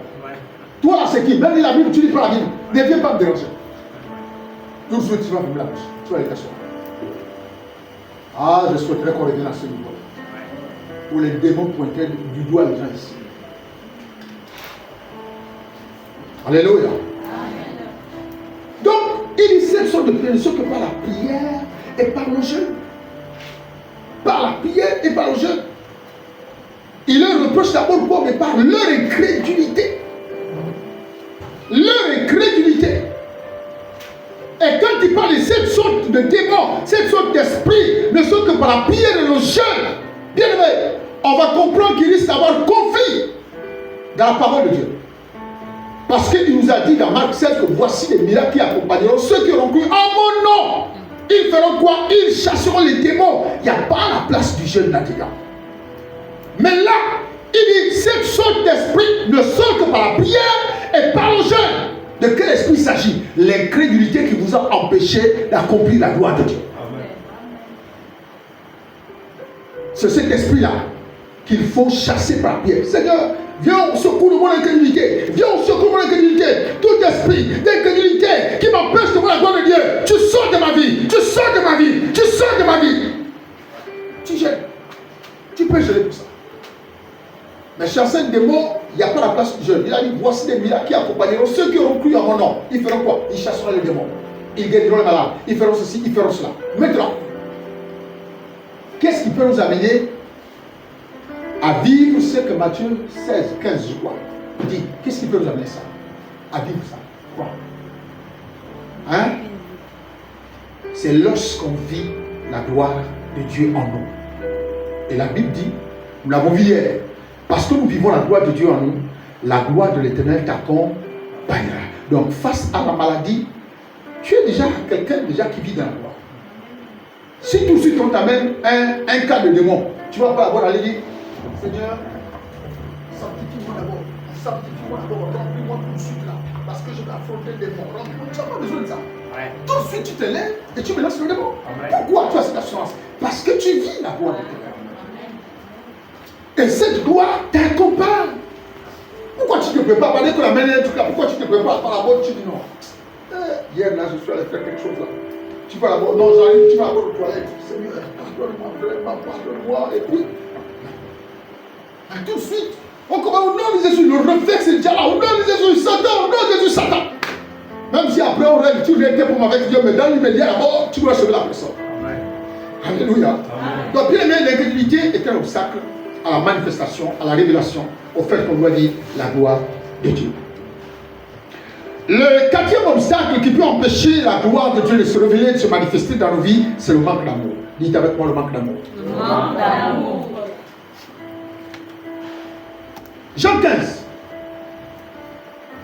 Toi là, c'est qui? Même la Bible, tu ne lis pas la Bible. Ne viens pas me déranger. Tout de suite, tu vas me la bouche. Tu vas aller t'asseoir. Ah, je souhaiterais qu'on revienne à ce niveau. Où les démons pointaient du doigt les gens ici. Alléluia. Amen. Donc, il dit cette sorte de prédiction que par la prière et par le jeûne. Par la prière et par le jeûne. Il leur reproche d'abord quoi? Mais par leur incrédulité. Leur incrédulité. Et quand il parle de cette sorte de démons, cette sorte d'esprit, ne sont que par la prière et le jeûne, bien aimé, on va comprendre qu'il risque d'avoir conflit dans la parole de Dieu. Parce qu'il nous a dit dans Marc 16 que voici les miracles qui accompagneront ceux qui auront cru en mon nom. Ils feront quoi? Ils chasseront les démons. Il n'y a pas la place du jeûne là-dedans. Mais là, il dit cette sorte d'esprit ne sort que par la prière et par le jeûne. De quel esprit il s'agit? L'incrédulité qui vous a empêché d'accomplir la gloire de Dieu. C'est cet esprit-là qu'il faut chasser par pied. Seigneur, viens au secours de mon incrédulité. Viens au secours de mon incrédulité. Tout esprit d'incrédulité qui m'empêche de voir la gloire de Dieu, tu sors de ma vie. Tu sors de ma vie. Tu sors de ma vie. Tu gênes. Tu peux gérer tout ça. Mais chez enseigne des mots, il n'y a pas la place du jeune. Il a dit, voici des miracles qui accompagneront ceux qui auront cru en mon nom. Ils feront quoi? Ils chasseront les démons. Ils guériront les malades. Ils feront ceci, ils feront cela. Maintenant, qu'est-ce qui peut nous amener à vivre ce que Matthieu 16, 15, je crois, dit? Qu'est-ce qui peut nous amener ça? À vivre ça? Quoi? Hein? C'est lorsqu'on vit la gloire de Dieu en nous. Et la Bible dit, nous l'avons vu hier, parce que nous vivons la gloire de Dieu en nous, la gloire de l'Éternel t'accompagnera. Donc face à la maladie, tu es déjà quelqu'un qui vit dans la gloire. Si tout de suite on t'amène un cas de démon, tu ne vas pas avoir à aller dire, Seigneur, sanctifie-moi d'abord, remplis-moi tout de suite là, parce que je vais affronter le démon. Tu n'as pas besoin de ça. Ouais. Tout de suite tu te lèves et tu me lances le démon. Ouais. Pourquoi tu as cette assurance? Parce que tu vis la gloire de Dieu. Et cette gloire t'accompagne. Pourquoi tu ne te prépares pas dès qu'on amène un truc là? Pourquoi tu ne te prépares pas là-bas? Tu dis non. Hier là, je suis allé faire quelque chose là. Tu vas là-bas, non, j'arrive, tu vas là-bas aux toilettes. Seigneur, pardonne-moi, et puis. Tout de suite, on commence au nom de Jésus, le réflexe est déjà là. Au nom de Jésus, Satan, au nom de Jésus, Satan. Même si après on rêve, tu viens pour avec Dieu, mais dans l'immédiat d'abord, tu dois sauver la personne. Amen. Alléluia. Amen. Donc, bien aimé, l'incrédulité est un obstacle à la manifestation, à la révélation, au fait qu'on doit dire la gloire de Dieu. Le quatrième obstacle qui peut empêcher la gloire de Dieu de se révéler, de se manifester dans nos vies, c'est le manque d'amour. Dites avec moi le manque d'amour. Le manque d'amour. Jean 15,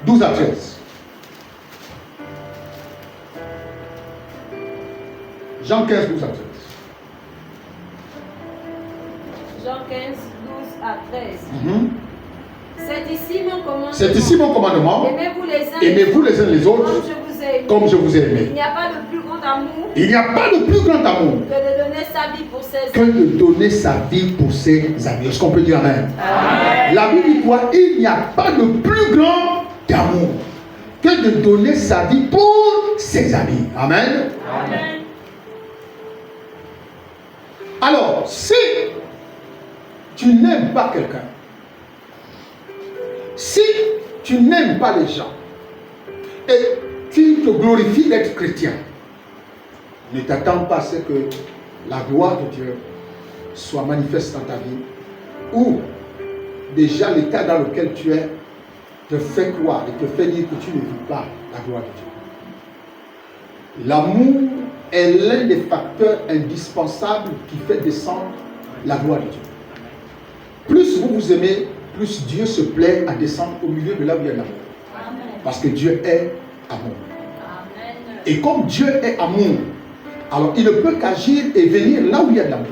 12 à 13. Jean 15, 12 à 13. Jean 15, 12 à 13. C'est ici mon commandement. Aimez-vous les uns les autres comme je vous ai aimé. Il n'y a pas de plus grand amour. Il n'y a pas de plus grand amour que de donner sa vie pour ses amis. Que de donner sa vie pour ses amis. Est-ce qu'on peut dire amen? Amen. La Bible dit quoi? Il n'y a pas de plus grand amour que de donner sa vie pour ses amis. Amen. Amen. Alors, si tu n'aimes pas quelqu'un, si tu n'aimes pas les gens et tu te glorifies d'être chrétien, ne t'attends pas à ce que la gloire de Dieu soit manifeste dans ta vie, ou déjà l'état dans lequel tu es te fait croire et te fait dire que tu ne vis pas la gloire de Dieu. L'amour est l'un des facteurs indispensables qui fait descendre la gloire de Dieu. Plus vous vous aimez, plus Dieu se plaît à descendre au milieu de là où il y a l'amour. Parce que Dieu est amour. Amen. Et comme Dieu est amour, alors il ne peut qu'agir et venir là où il y a de l'amour.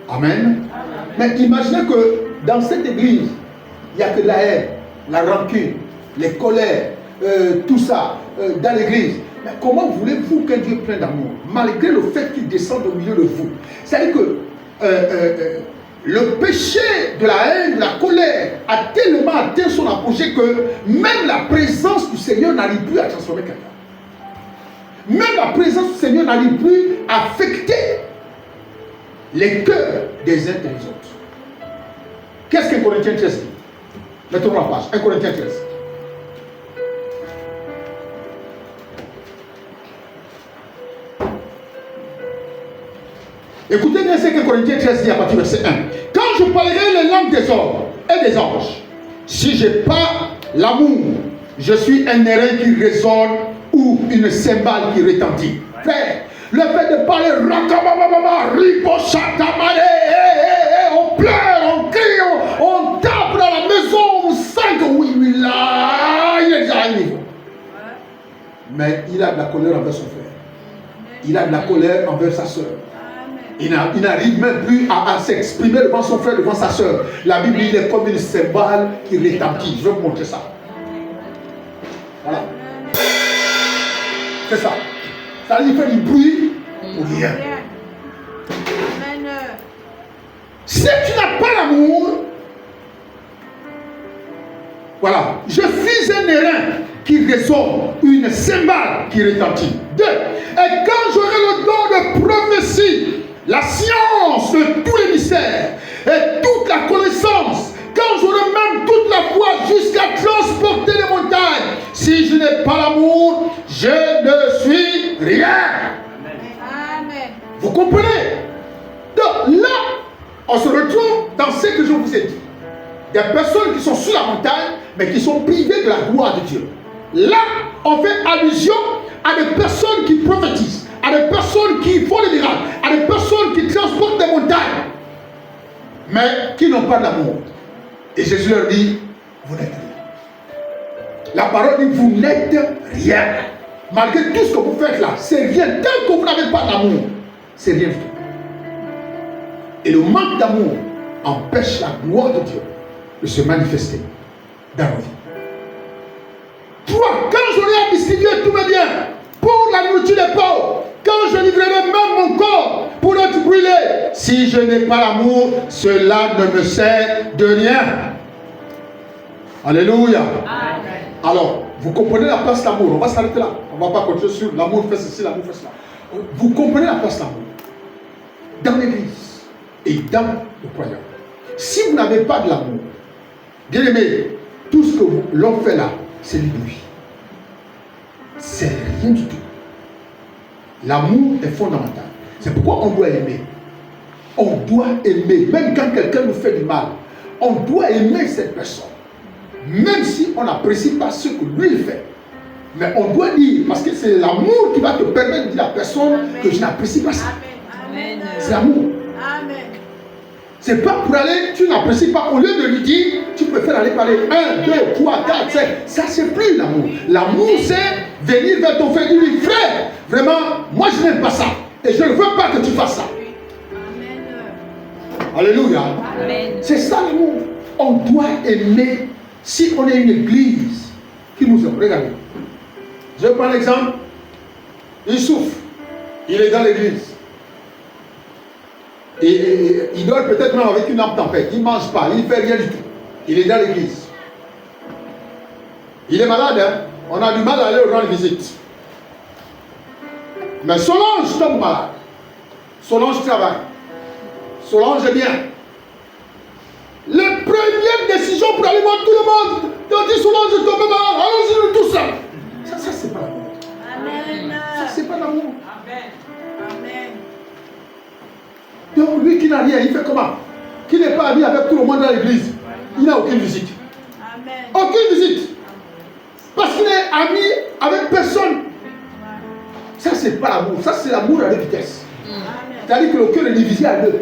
Amen. Amen. Mais imaginez que dans cette église, il n'y a que de la haine, la rancune, les colères, tout ça, dans l'église. Mais comment voulez-vous qu'un Dieu plein d'amour, malgré le fait qu'il descende au milieu de vous? C'est-à-dire que le péché de la haine, de la colère a tellement atteint son apogée que même la présence du Seigneur n'arrive plus à transformer quelqu'un. Même la présence du Seigneur n'arrive plus à affecter les cœurs des uns et des autres. Qu'est-ce qu'un Corinthiens 13 dit? Mettons la page. 1 Corinthiens 13. Écoutez bien ce que Corinthiens 13 dit à partir du verset 1. Quand je parlerai les langues des hommes et des anges, si je n'ai pas l'amour, je suis un airain qui résonne ou une cymbale qui retentit. Frère, le fait de parler, on pleure, on crie, on tape dans la maison, on sent que oui, là, il est déjà à un niveau. Mais il a de la colère envers son frère. Il a de la colère envers sa soeur. Il n'arrive même plus à s'exprimer devant son frère, devant sa soeur. La Bible dit, il est comme une cymbale qui retentit. Je vais vous montrer ça. Voilà. C'est ça. Ça veut dire qu'il fait du bruit pour rien. Si tu n'as pas l'amour, voilà, je suis un airain qui résonne, une cymbale qui retentit. 2. Et quand j'aurai le don de prophétie, la science de tous les mystères et toute la connaissance, quand j'aurai même toute la foi jusqu'à transporter les montagnes, si je n'ai pas l'amour, je ne suis rien. Amen. Vous comprenez? Donc là, on se retrouve dans ce que je vous ai dit. Des personnes qui sont sur la montagne, mais qui sont privées de la gloire de Dieu. Là, on fait allusion à des personnes qui prophétisent, à des personnes qui font des miracles, à des personnes qui transportent des montagnes, mais qui n'ont pas d'amour. Et Jésus leur dit, vous n'êtes rien. La parole dit, vous n'êtes rien. Malgré tout ce que vous faites là, c'est rien. Tant que vous n'avez pas d'amour, c'est rien du tout. Et le manque d'amour empêche la gloire de Dieu de se manifester dans nos vies. 3. Quand j'aurai à distribuer tous mes biens pour la nourriture des pauvres, quand je livrerai même mon corps pour être brûlé, si je n'ai pas l'amour, cela ne me sert de rien. Alléluia. Amen. Alors, vous comprenez la place de l'amour. On va s'arrêter là. On ne va pas continuer sur l'amour fait ceci, l'amour fait cela. Vous comprenez la place de l'amour dans l'église et dans le croyant. Si vous n'avez pas de l'amour, bien aimé, tout ce que l'on fait là, c'est du bruit. C'est rien du tout. L'amour est fondamental. C'est pourquoi on doit aimer. On doit aimer. Même quand quelqu'un nous fait du mal, on doit aimer cette personne. Même si on n'apprécie pas ce que lui il fait. Mais on doit dire, parce que c'est l'amour qui va te permettre de dire à la personne que je n'apprécie pas ça. Amen. C'est l'amour. Amen. C'est pas pour aller, tu n'apprécies pas, au lieu de lui dire, tu préfères aller parler 1, 2, 3, 4, 5. Ça, c'est plus l'amour. L'amour, c'est venir vers ton frère et lui, frère, vraiment, moi je n'aime pas ça. Et je ne veux pas que tu fasses ça. Amen. Alléluia. Amen. C'est ça l'amour. On doit aimer. Si on est une église qui nous aime, regardez. Je prends l'exemple. Il souffre. Il est dans l'église. Et il dort peut-être même avec une âme tempête. Il ne mange pas, il ne fait rien du tout. Il est dans l'église. Il est malade, hein? On a du mal à aller rendre visite. Mais Solange tombe malade. Solange travaille. Solange est bien. Les premières décisions pour aller voir tout le monde. Ils dit Solange est tombée malade. Allons-y nous tous là. Ça c'est pas l'amour. Amen. Ça c'est pas l'amour. Amen. Amen. Donc lui qui n'a rien, il fait comment? Qui n'est pas ami avec tout le monde dans l'église, il n'a aucune visite. Amen. Aucune visite. Parce qu'il est ami avec personne. Ça c'est pas l'amour. Ça c'est l'amour à deux vitesses. C'est-à-dire que le cœur est divisé à deux.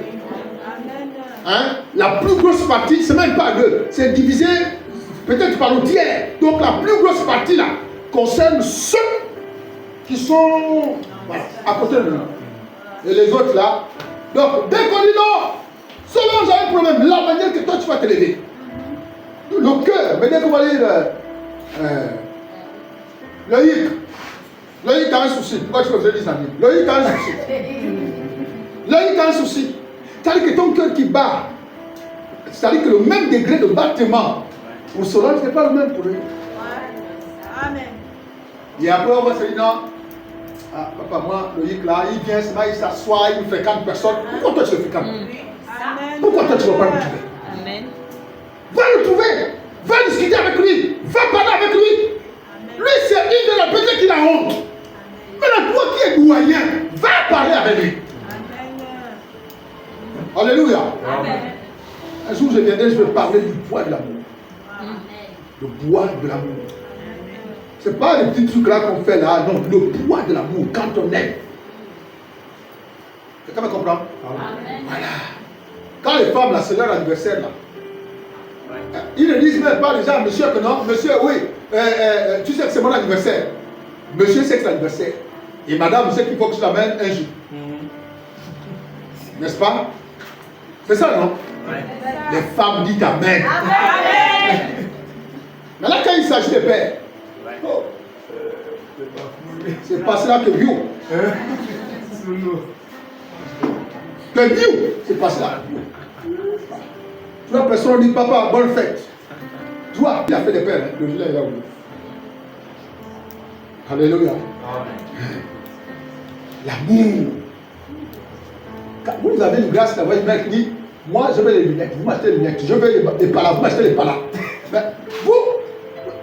Hein? La plus grosse partie, c'est même pas à deux. C'est divisé peut-être par le tiers. Donc la plus grosse partie là concerne ceux qui sont voilà, à côté de nous. Et les autres là. Donc dès qu'on dit non, selon j'ai un problème, la manière que toi tu vas te lever. Le cœur, mais dès qu'on va dire Loïc a un souci. Pourquoi tu veux dire ça? Loïc a un souci. Loïc a un souci. C'est-à-dire que ton cœur qui bat, c'est-à-dire que le même degré de battement pour Solange n'est pas le même pour lui. Amen. Et après on va se dire non, ah, papa, moi, Loïc là, il vient, il s'assoit, il ne fréquente personne. Pourquoi toi tu le fréquentes? Amen. Pourquoi toi tu ne vas pas le trouver? Amen. Va le trouver, va discuter avec lui, va parler avec lui. Lui, c'est une de la peut-être qu'il a honte. Maintenant, toi qui es doyen, va parler avec lui. Alléluia. Amen. Un jour, je viendrai, je vais parler du poids de l'amour. Le poids de l'amour. Ce n'est pas les petits trucs là qu'on fait là, non, le poids de l'amour quand on aime. Quelqu'un me comprend? Amen. Voilà. Quand les femmes, là, c'est leur anniversaire là. Ils ne disent même pas les gens, monsieur, que non, monsieur, oui, tu sais que c'est mon anniversaire. Monsieur sait que c'est l'anniversaire. Et madame sait qu'il faut que je l'amène un jour. N'est-ce pas? C'est ça, non? Les femmes disent Amen. Amen. Mais là, quand il s'agit des pères, oh, c'est pas cela que Bio. Que Bio, c'est pas cela. Tu vois, personne ne dit papa, bonne fête. Tu vois, il a fait des pères, hein. Le gilet est là où. Alléluia. L'amour. Quand vous avez une grâce d'avoir une mère qui dit, moi je veux les lunettes, vous m'achetez les lunettes, je veux les palas, vous m'achetez les palas. Mais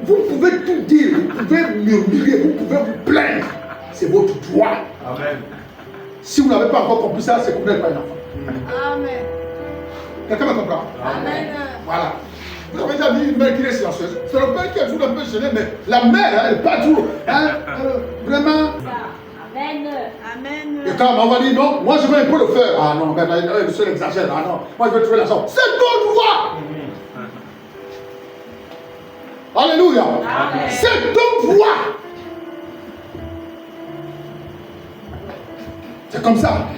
vous pouvez tout dire, vous pouvez murmurer, vous pouvez vous plaindre. C'est votre droit. Amen. Si vous n'avez pas encore compris ça, c'est que vous n'êtes pas un enfant. Amen. Quelqu'un me comprend? Amen. Voilà. Vous avez déjà vu une mère qui est silencieuse. C'est le père qui est toujours un peu gêné, mais la mère, elle n'est pas toujours. Vraiment. Amen. Amen. Et quand on va dire non, moi je veux un peu le faire. Ah non, monsieur exagère. Ah non, moi je veux trouver l'argent. C'est ton droit. Alléluia. Amen. C'est ton droit. C'est comme ça.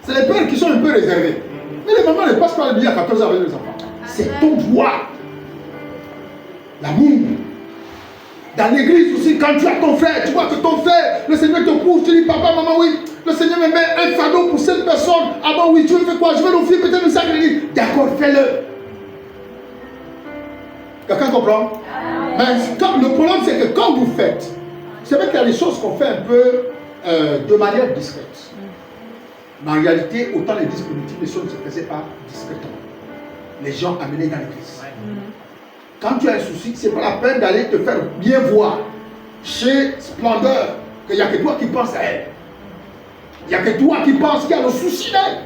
C'est les pères qui sont un peu réservés. Mais les mamans ne passent pas le billet à 14 ans avec les enfants. C'est ton droit. L'amour. Dans l'église aussi, quand tu as ton frère, tu vois que ton frère, le Seigneur te pousse, tu dis papa, maman, oui, le Seigneur me met un fardeau pour cette personne. Ah bon, oui, tu veux faire quoi? Je vais l'offrir peut-être une sacrée église. D'accord, fais-le. Quelqu'un comprend? Mais le problème, c'est que quand vous faites, c'est vrai qu'il y a des choses qu'on fait un peu de manière discrète. Mais en réalité, autant les disponibilités, les choses ne se faisaient pas discrètement. Les gens amenaient dans l'église. Quand tu as un souci, c'est pas la peine d'aller te faire bien voir chez Splendeur qu'il n'y a que toi qui penses à elle. Il n'y a que toi qui penses qu'il y a le souci d'elle.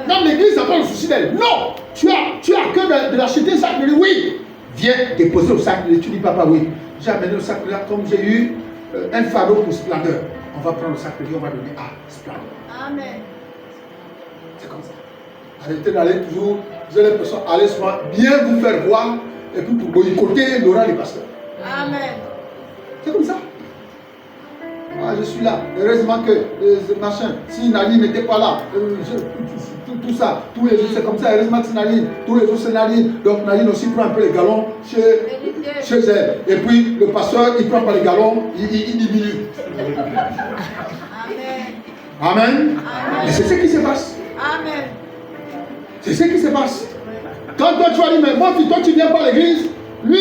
Dans l'église, ça n'a pas le souci d'elle. Non, tu as que de l'acheter un sac. Oui, viens déposer au sac. Tu dis papa, oui, j'ai amené le sac là comme j'ai eu un fardeau pour Splendeur. On va prendre le sac on va donner à Splendeur. Amen. C'est comme ça. Arrêtez d'aller toujours, vous avez l'impression, allez souvent bien vous faire voir et puis pour boycotter l'oral des pasteurs. Amen. C'est comme ça. Ah, je suis là. Heureusement que ce machin, si Nadine n'était pas là, tout ça, tous les jours c'est comme ça. Heureusement que c'est Nadine, tous les jours c'est Nadine. Donc Nadine aussi prend un peu les galons chez elle. Et puis le pasteur, il prend pas les galons, il diminue. Amen. Amen. Et c'est ce qui se passe. Amen. C'est ce qui se passe. Quand toi tu vas dire, mais moi, toi tu viens pas à l'église, lui,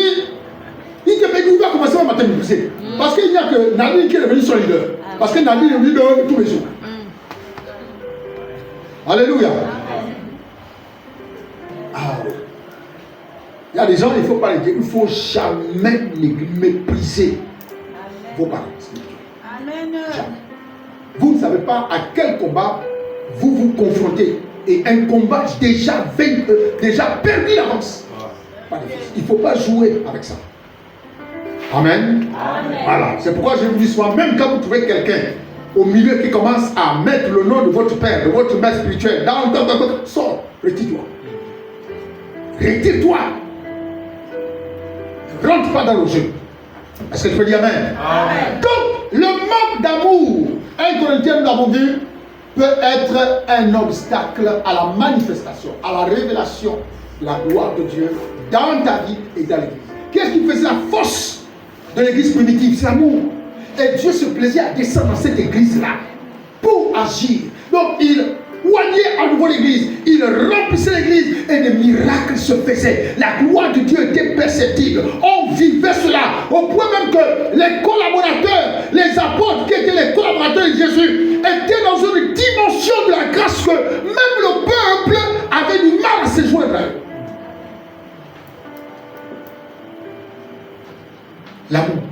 il va commencer à t'épuiser. Parce qu'il n'y a que Nadine qui est devenu son leader. Parce que Nadine est leader tous les jours. Alléluia. Ah oui. Il y a des gens, il ne faut pas les dire, il ne faut jamais mépriser vos parents spirituels. Amen. Jamais. Vous ne savez pas à quel combat vous vous confrontez. Et un combat déjà perdu d'avance. Il ne faut pas jouer avec ça. Amen. Amen. Voilà. C'est pourquoi je vous dis souvent, même quand vous trouvez quelqu'un au milieu qui commence à mettre le nom de votre père, de votre mère spirituelle, sors, retire-toi. Retire-toi. Ne rentre pas dans le jeu. Est-ce que je peux dire amen? Amen. Donc, le manque d'amour, 1 Corinthiens, nous l'avons vu, peut être un obstacle à la manifestation, à la révélation de la gloire de Dieu dans ta vie et dans l'église. Qu'est-ce qui faisait la force de l'église primitive? C'est l'amour. Et Dieu se plaisait à descendre dans cette église-là pour agir. Donc il oignait à nouveau l'église, il remplissait l'église et des miracles se faisaient. La gloire de Dieu était perceptible. On vivait cela au point même que les collaborateurs, les apôtres qui étaient les collaborateurs de Jésus étaient dans une dimension de la grâce que même le peuple avait du mal à se joindre à eux. L'amour.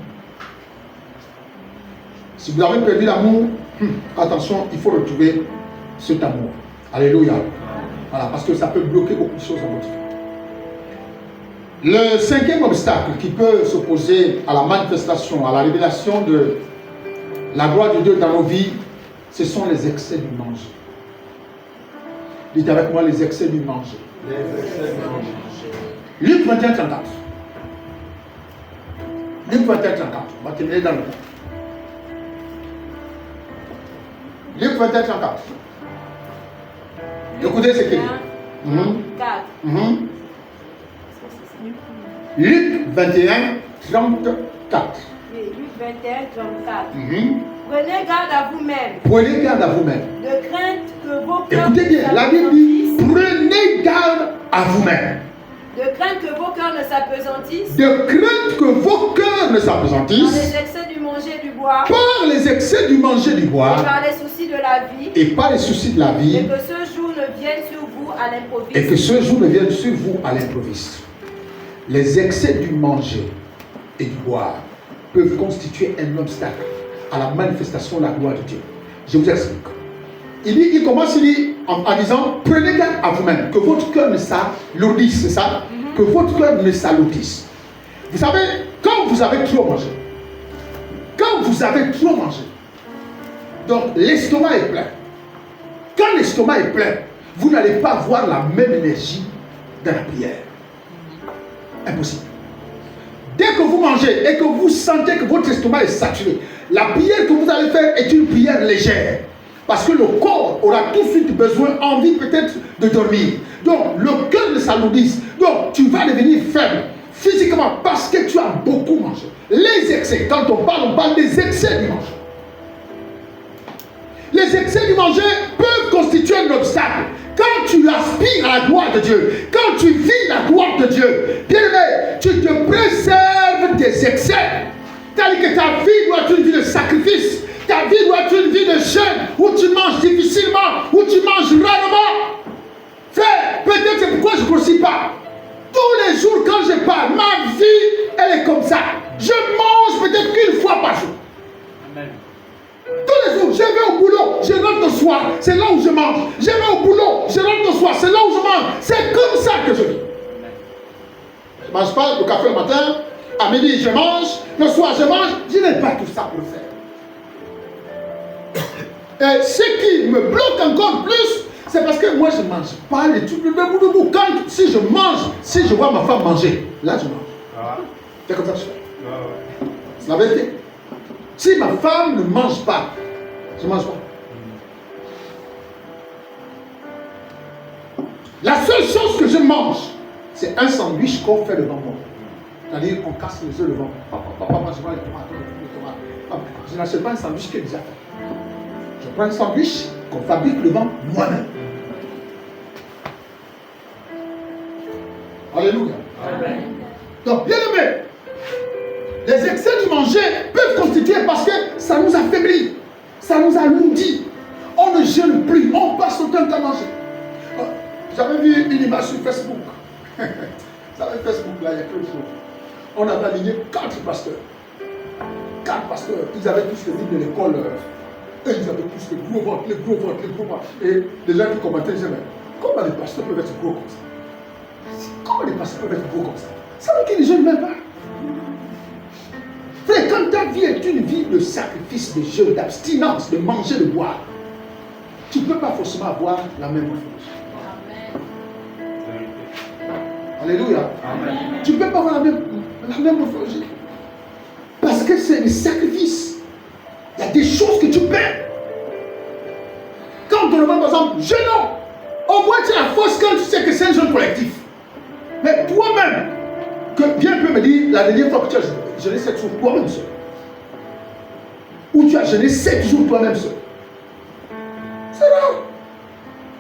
Si vous avez perdu l'amour, attention, il faut retrouver cet amour. Alléluia. Voilà, parce que ça peut bloquer beaucoup de choses dans votre vie. Le cinquième obstacle qui peut s'opposer à la manifestation, à la révélation de la gloire de Dieu dans nos vies, ce sont les excès du manger. Dites avec moi les excès du manger. Les excès du manger. Luc 21, 34. Luc 21, 34. On va terminer dans le temps. Luc 21, 34. Écoutez ce qu'il dit. 4. Luc 21, 34. Oui, Luc 21, 34. Mhm. Prenez garde à vous-même, Prenez garde à vous-même. de crainte que vos cœurs Écoutez bien, la Bible dit, prenez prenez garde à vous-même. De crainte que vos cœurs ne s'apesantissent. De crainte que vos cœurs ne Par s'apesantissent. les excès du manger et du boire. Par les excès du manger et du Et boire. par les soucis de la vie. Et par les soucis de la Et vie. que ce jour ne vienne sur vous à l'improviste. Et que ce jour ne vienne sur vous à l'improviste. Les excès du manger et du boire peuvent constituer un obstacle à la manifestation de la gloire de Dieu. Je vous explique. Il commence en disant, prenez garde à vous-même, que votre cœur ne s'alourdisse, c'est ça? Que votre cœur ne s'alourdisse. Vous savez, quand vous avez trop mangé, donc l'estomac est plein. Quand l'estomac est plein, vous n'allez pas avoir la même énergie dans la prière. Impossible. Dès que vous mangez et que vous sentez que votre estomac est saturé, la prière que vous allez faire est une prière légère. Parce que le corps aura tout de suite besoin, envie peut-être de dormir. Donc le cœur ne s'alourdisse. Donc tu vas devenir faible physiquement parce que tu as beaucoup mangé. Les excès, quand on parle des excès du manger. Les excès du manger peuvent constituer un obstacle. Quand tu aspires à la gloire de Dieu, quand tu vis la gloire de Dieu, bien aimé, tu te préserves des excès. C'est-à-dire que ta vie doit être une vie de sacrifice. Ta vie doit être une vie de jeûne où tu manges difficilement, où tu manges rarement. Frère, peut-être c'est pourquoi je ne grossis pas. Tous les jours quand je parle, ma vie, elle est comme ça. Je mange peut-être qu'une fois par jour. Amen. Tous les jours, je vais au boulot, je rentre le soir, c'est là où je mange. Je vais au boulot, je rentre le soir, c'est là où je mange. C'est comme ça que je vis. Je ne mange pas le café le matin, à midi je mange, le soir je mange. Je n'ai pas tout ça pour le faire. Et ce qui me bloque encore plus, c'est parce que moi je ne mange pas les trucs de debout. Quand, si je mange, si je vois ma femme manger, là je mange. C'est comme ça que je fais. C'est la vérité. Si ma femme ne mange pas, je ne mange pas. La seule chose que je mange, c'est un sandwich qu'on fait devant moi. C'est-à-dire qu'on casse les œufs devant moi. Papa, moi je mange les tomates. Je n'achète pas un sandwich qui est déjà fait. Je prends un sandwich qu'on fabrique devant moi-même. Alléluia. Amen. Donc, bien aimé, les excès du manger peuvent constituer parce que ça nous affaiblit, ça nous alourdit. On ne jeûne plus, on passe autant de temps à manger. J'avais vu une image sur Facebook. Vous savez, Facebook, là, il y a quelque chose. On avait aligné 4 pasteurs. 4 pasteurs, ils avaient tous les livres de l'école. Et ils avaient tous les gros ventres, les gros ventres, les gros ventres. Et les gens qui commentaient disaient, mais comment les pasteurs peuvent être gros comme ça? Comment les pasteurs peuvent être gros comme ça? Ça veut dire qu'ils ne jeûnent même pas. Frère, quand ta vie est une vie de sacrifice, de jeûne, d'abstinence, de manger, de boire, tu ne peux pas forcément avoir la même morphologie. Alléluia. Amen. Tu ne peux pas avoir la même morphologie. Parce que c'est le sacrifice. Il y a des choses que tu perds. Quand on demande par exemple, jeûnons, au moins tu as la force quand tu sais que c'est un jeûne collectif. Mais toi-même, que bien peut me dire, la dernière fois que tu as jeûné 7 jours toi-même seul. Ou tu as jeûné 7 jours toi-même seul. C'est rare.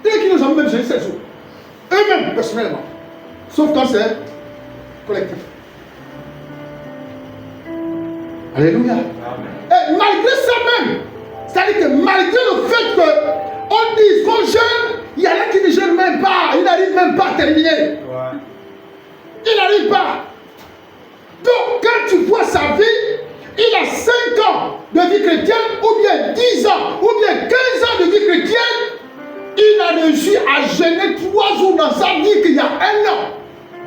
Il y en a qui n'ont jamais même jeûné 7 jours. Eux-mêmes, personnellement. Sauf quand c'est collectif. Alléluia. Amen. Et malgré ça même, c'est-à-dire que malgré le fait qu'on dise qu'on jeûne, il y en a qui ne jeûnent même pas, ils n'arrivent même pas à terminer. Ouais. Ils n'arrivent pas. Donc quand tu vois sa vie, il a 5 ans de vie chrétienne, ou bien 10 ans, ou bien 15 ans de vie chrétienne, il a réussi à jeûner 3 jours dans sa vie qu'il y a 1 an.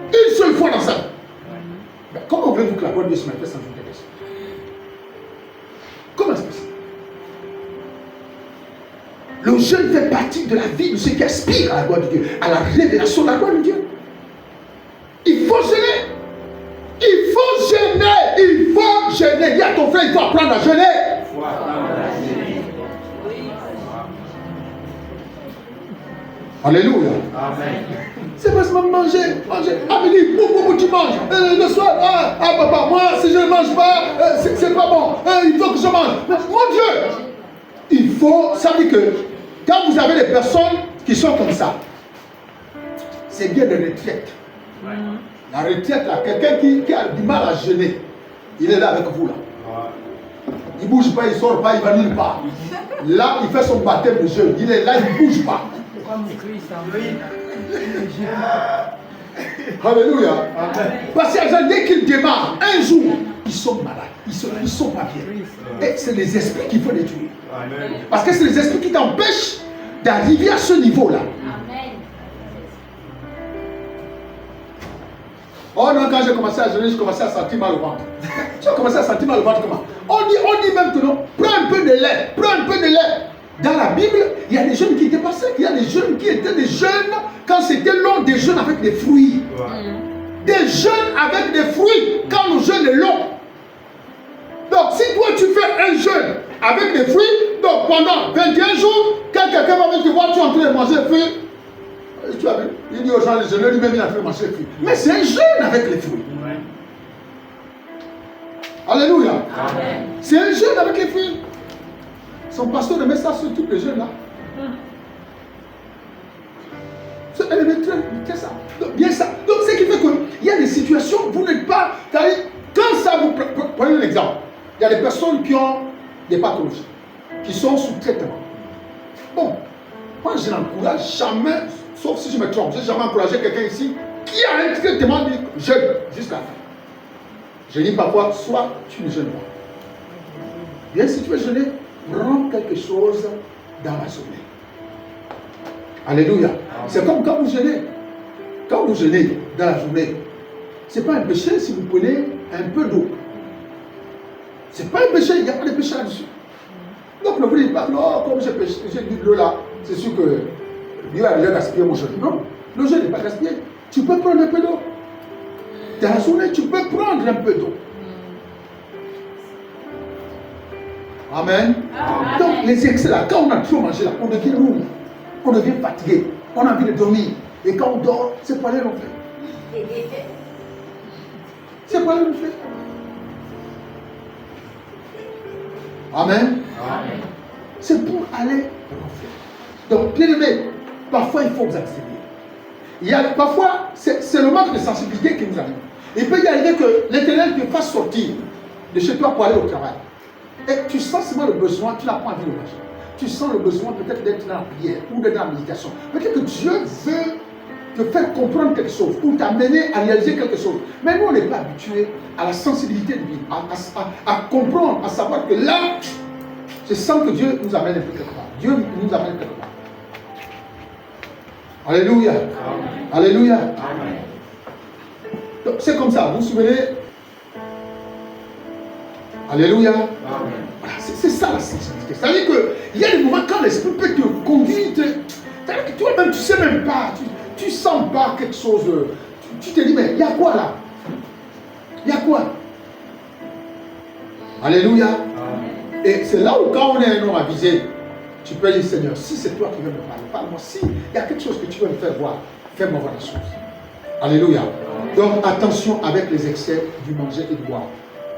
Une seule fois dans sa vie. Mais comment voulez-vous que la gloire de Dieu se manifeste en jour de grâce? Comment est-ce possible? Le jeûne fait partie de la vie de ceux qui aspirent à la gloire de Dieu, à la révélation de la gloire de Dieu. Il faut jeûner. Il faut jeûner. Il faut jeûner. Dis à ton frère, il faut apprendre à jeûner. Il faut apprendre à jeûner. Alléluia. Amen. C'est pas seulement manger. À midi, tu manges. Le soir, papa, moi, si je ne mange pas, c'est pas bon. Il faut que je mange. Mais, mon Dieu, il faut, ça veut dire que quand vous avez des personnes qui sont comme ça, c'est bien de retraite. La retraite, là, quelqu'un qui a du mal à jeûner, il est là avec vous là. Il ne bouge pas, il ne sort pas, il ne va nulle part. Là, il fait son baptême de jeûne. Il est là, il ne bouge pas. Alléluia. Parce que les gens, dès qu'ils démarrent, un jour, ils sont malades. Ils ne sont pas bien. Et c'est les esprits qu'il faut les tuer. Parce que c'est les esprits qui t'empêchent d'arriver à ce niveau-là. Oh non, quand j'ai commencé à jeûner, j'ai commencé à sentir mal au ventre. Tu as commencé à sentir mal au ventre comment? On dit même que non, prends un peu de lait, prends un peu de lait. Dans la Bible, il y a des jeunes qui étaient passés, il y a des jeunes qui étaient des jeunes quand c'était long, des jeunes avec des fruits. Des jeunes avec des fruits quand le jeûne est long. Donc si toi tu fais un jeûne avec des fruits, donc pendant 21 jours, quand quelqu'un va venir te voir, tu es en train de manger des fruits, tu as vu? Il dit aux gens, les jeunes, lui-même il est en train de manger des fruits. Mais c'est un jeûne avec les fruits. Alléluia. C'est un jeûne avec les fruits. Son pasteur met ça sur tous les jeunes là. Elle met ça. Donc, bien ça. Donc, ce qui fait qu'il y a des situations, vous n'êtes pas. Quand ça vous. Prenez un exemple. Il y a des personnes qui ont des pathologies, qui sont sous traitement. Bon, moi je n'encourage jamais, sauf si je me trompe, je n'ai jamais encouragé quelqu'un ici qui a un traitement de jeûne jusqu'à la fin. Je dis parfois, soit tu ne jeûnes pas. Bien, si tu veux jeûner, prends quelque chose dans la journée. Alléluia. C'est comme quand vous jeûnez. Quand vous jeûnez dans la journée, ce n'est pas un péché si vous prenez un peu d'eau. Ce n'est pas un péché, il n'y a pas de péché là-dessus. Donc ne vous dites pas, non, comme j'ai bu de l'eau là, c'est sûr que Dieu a déjà gaspillé mon jeûne. Non, le jeûne n'est pas gaspillé. Tu peux prendre un peu d'eau. Dans la journée, tu peux prendre un peu d'eau. Amen. Donc les excès là, quand on a trop mangé là, on devient lourd, on devient fatigué, on a envie de dormir. Et quand on dort, c'est pas l'air qu'on fait. C'est pas l'air qu'on fait. Amen. C'est pour aller ronfler. Donc, bien aimé, parfois il faut vous accélérer. Parfois, c'est le manque de sensibilité qui nous arrive. Il peut y arriver que l'Éternel te fasse sortir de chez toi pour aller au travail. Et tu sens seulement le besoin, tu n'as pas envie de manger. Tu sens le besoin peut-être d'être dans la prière ou d'être dans la méditation. Peut-être que Dieu veut te faire comprendre quelque chose ou t'amener à réaliser quelque chose. Mais nous, on n'est pas habitués à la sensibilité de Dieu, à comprendre, à savoir que là, je sens que Dieu nous amène un peu quelque part. Dieu nous amène quelque part. Alléluia. Amen. Alléluia. Amen. Donc c'est comme ça, vous vous souvenez? Alléluia. Voilà, c'est ça la sensibilité. C'est-à-dire qu'il y a des moments quand l'esprit peut te conduire, c'est-à-dire que toi-même tu ne sais même pas, tu ne sens pas quelque chose, tu te dis mais il y a quoi là? Il y a quoi? Alléluia. Amen. Et c'est là où quand on est un homme avisé, tu peux dire Seigneur, si c'est toi qui veux me parler, parle-moi. Si il y a quelque chose que tu veux me faire voir, fais-moi voir la chose. Alléluia. Donc attention avec les excès du manger et du boire.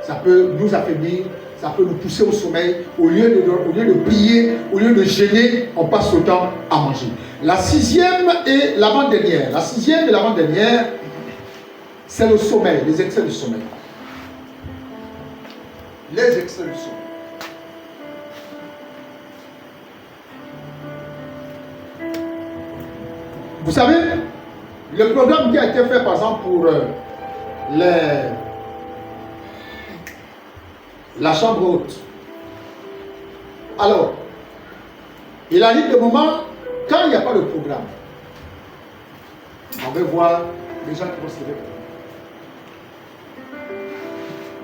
Ça peut nous affaiblir, ça peut nous pousser au sommeil. Au lieu de prier, au lieu de jeûner, on passe le temps à manger. La sixième et l'avant-dernière. La sixième et l'avant-dernière, c'est le sommeil, les excès du sommeil. Les excès du sommeil. Vous savez, le programme qui a été fait par exemple pour la chambre haute. Alors, il arrive des moments quand il n'y a pas de programme. On veut voir les gens qui vont se lever.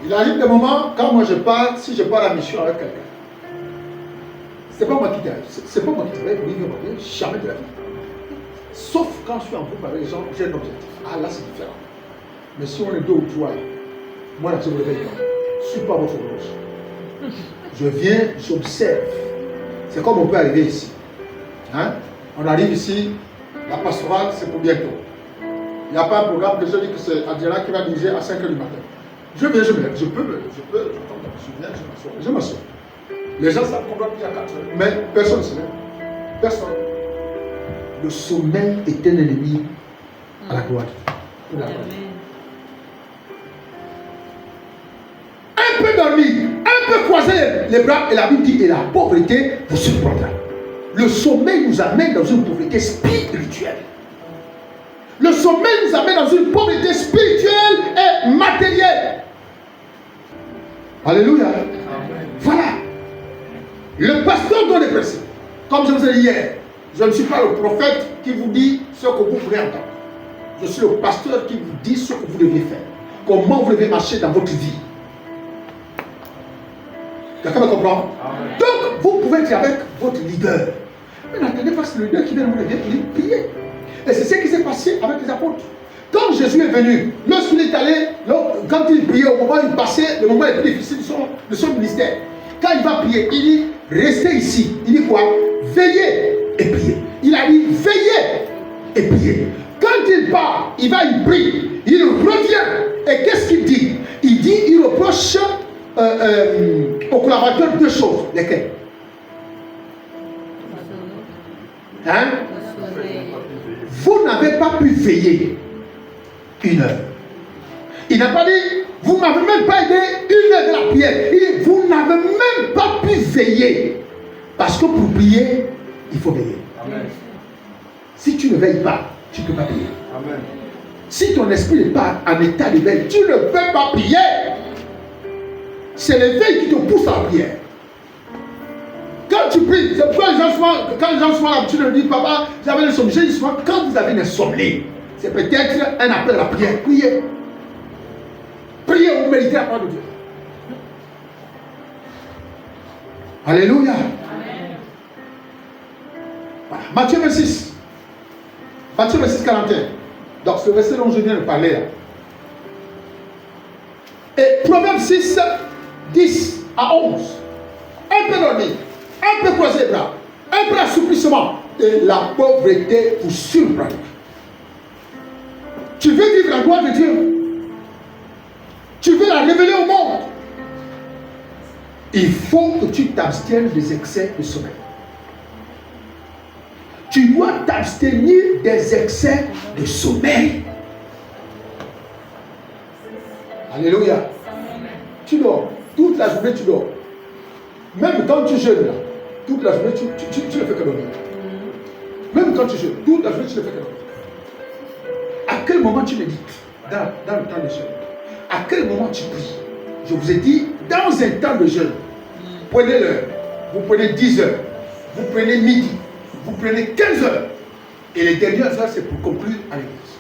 Il arrive des moments quand moi je pars, si je pars à mission avec quelqu'un. C'est pas moi qui travaille, c'est pas moi qui travaille pour vivre ma vie, jamais de la vie. Sauf quand je suis en groupe avec les gens, j'ai un objectif. Ah là c'est différent. Mais si on est deux ou trois, moi là je me réveille pas. Je ne suis pas votre horloge. Je viens, j'observe. C'est comme on peut arriver ici. Hein? On arrive ici, la pastorale c'est pour bientôt. Il n'y a pas un programme que je dis que c'est Adjara qui va diriger à 5h du matin. Je viens, je viens, je viens, je m'assois. Les gens savent qu'on doit prier à 4h, mais personne ne se lève. Personne. Le sommeil est un ennemi à la gloire de Dieu. Pour la gloire de Dieu. Un peu dormi, un peu croiser les bras, et la Bible dit, et la pauvreté vous surprendra. Le sommeil nous amène dans une pauvreté spirituelle. Le sommeil nous amène dans une pauvreté spirituelle et matérielle. Alléluia. Amen. Voilà. Le pasteur doit les prêcher. Comme je vous ai dit hier, je ne suis pas le prophète qui vous dit ce que vous voulez entendre. Je suis le pasteur qui vous dit ce que vous devez faire. Comment vous devez marcher dans votre vie. Quelqu'un me comprend? Amen. Donc, vous pouvez être avec votre leader. Mais n'attendez pas que c'est le leader qui vient vous lever, il prier. Et c'est ce qui s'est passé avec les apôtres. Quand Jésus est venu, lorsqu'il est allé, quand il priait, au moment où il passait, le moment le plus difficile de son ministère, quand il va prier, il dit, restez ici. Il dit quoi? Veillez et priez. Il a dit, veillez et priez. Quand il part, il va, il prie, il revient. Et qu'est-ce qu'il dit? Il dit, il reproche aux collaborateurs deux choses. Lesquelles? Hein? Vous n'avez pas pu veiller une heure. Il n'a pas dit, vous ne m'avez même pas aidé une heure de la prière. Il dit, vous n'avez même pas pu veiller. Parce que pour prier, il faut veiller. Amen. Si tu ne veilles pas, tu ne peux pas prier. Amen. Si ton esprit n'est pas en état de veille, tu ne peux pas prier. C'est l'éveil qui te pousse à la prière. Quand tu pries, c'est pourquoi les gens souvent l'habitude de dire, papa, j'avais l'insomnie. J'ai dit souvent, quand vous avez l'insomnie, c'est peut-être un appel à la prière. Priez. Priez, vous méritez la parole de Dieu. Alléluia. Amen. Voilà. Matthieu 26. Matthieu 26, 41. Donc, c'est le verset dont je viens de parler là. Et Proverbe 6, 10 à 11. Un peu dormi, un peu croisé les bras, un peu assouplissement, et la pauvreté vous surprend. Tu veux vivre la gloire de Dieu. Tu veux la révéler au monde. Il faut que tu t'abstiennes des excès de sommeil. Tu dois t'abstenir des excès de sommeil. Alléluia. Tu dors. Toute la journée, tu dors. Même quand tu jeûnes, là, toute la journée, tu ne fais que dormir. Même quand tu jeûnes, toute la journée, tu ne fais que dormir. À quel moment tu médites dans le temps de jeûne? À quel moment tu pries? Je vous ai dit, dans un temps de jeûne, prenez l'heure, vous prenez 10 heures, vous prenez midi, vous prenez 15 heures. Et les dernières heures, c'est pour conclure à l'église.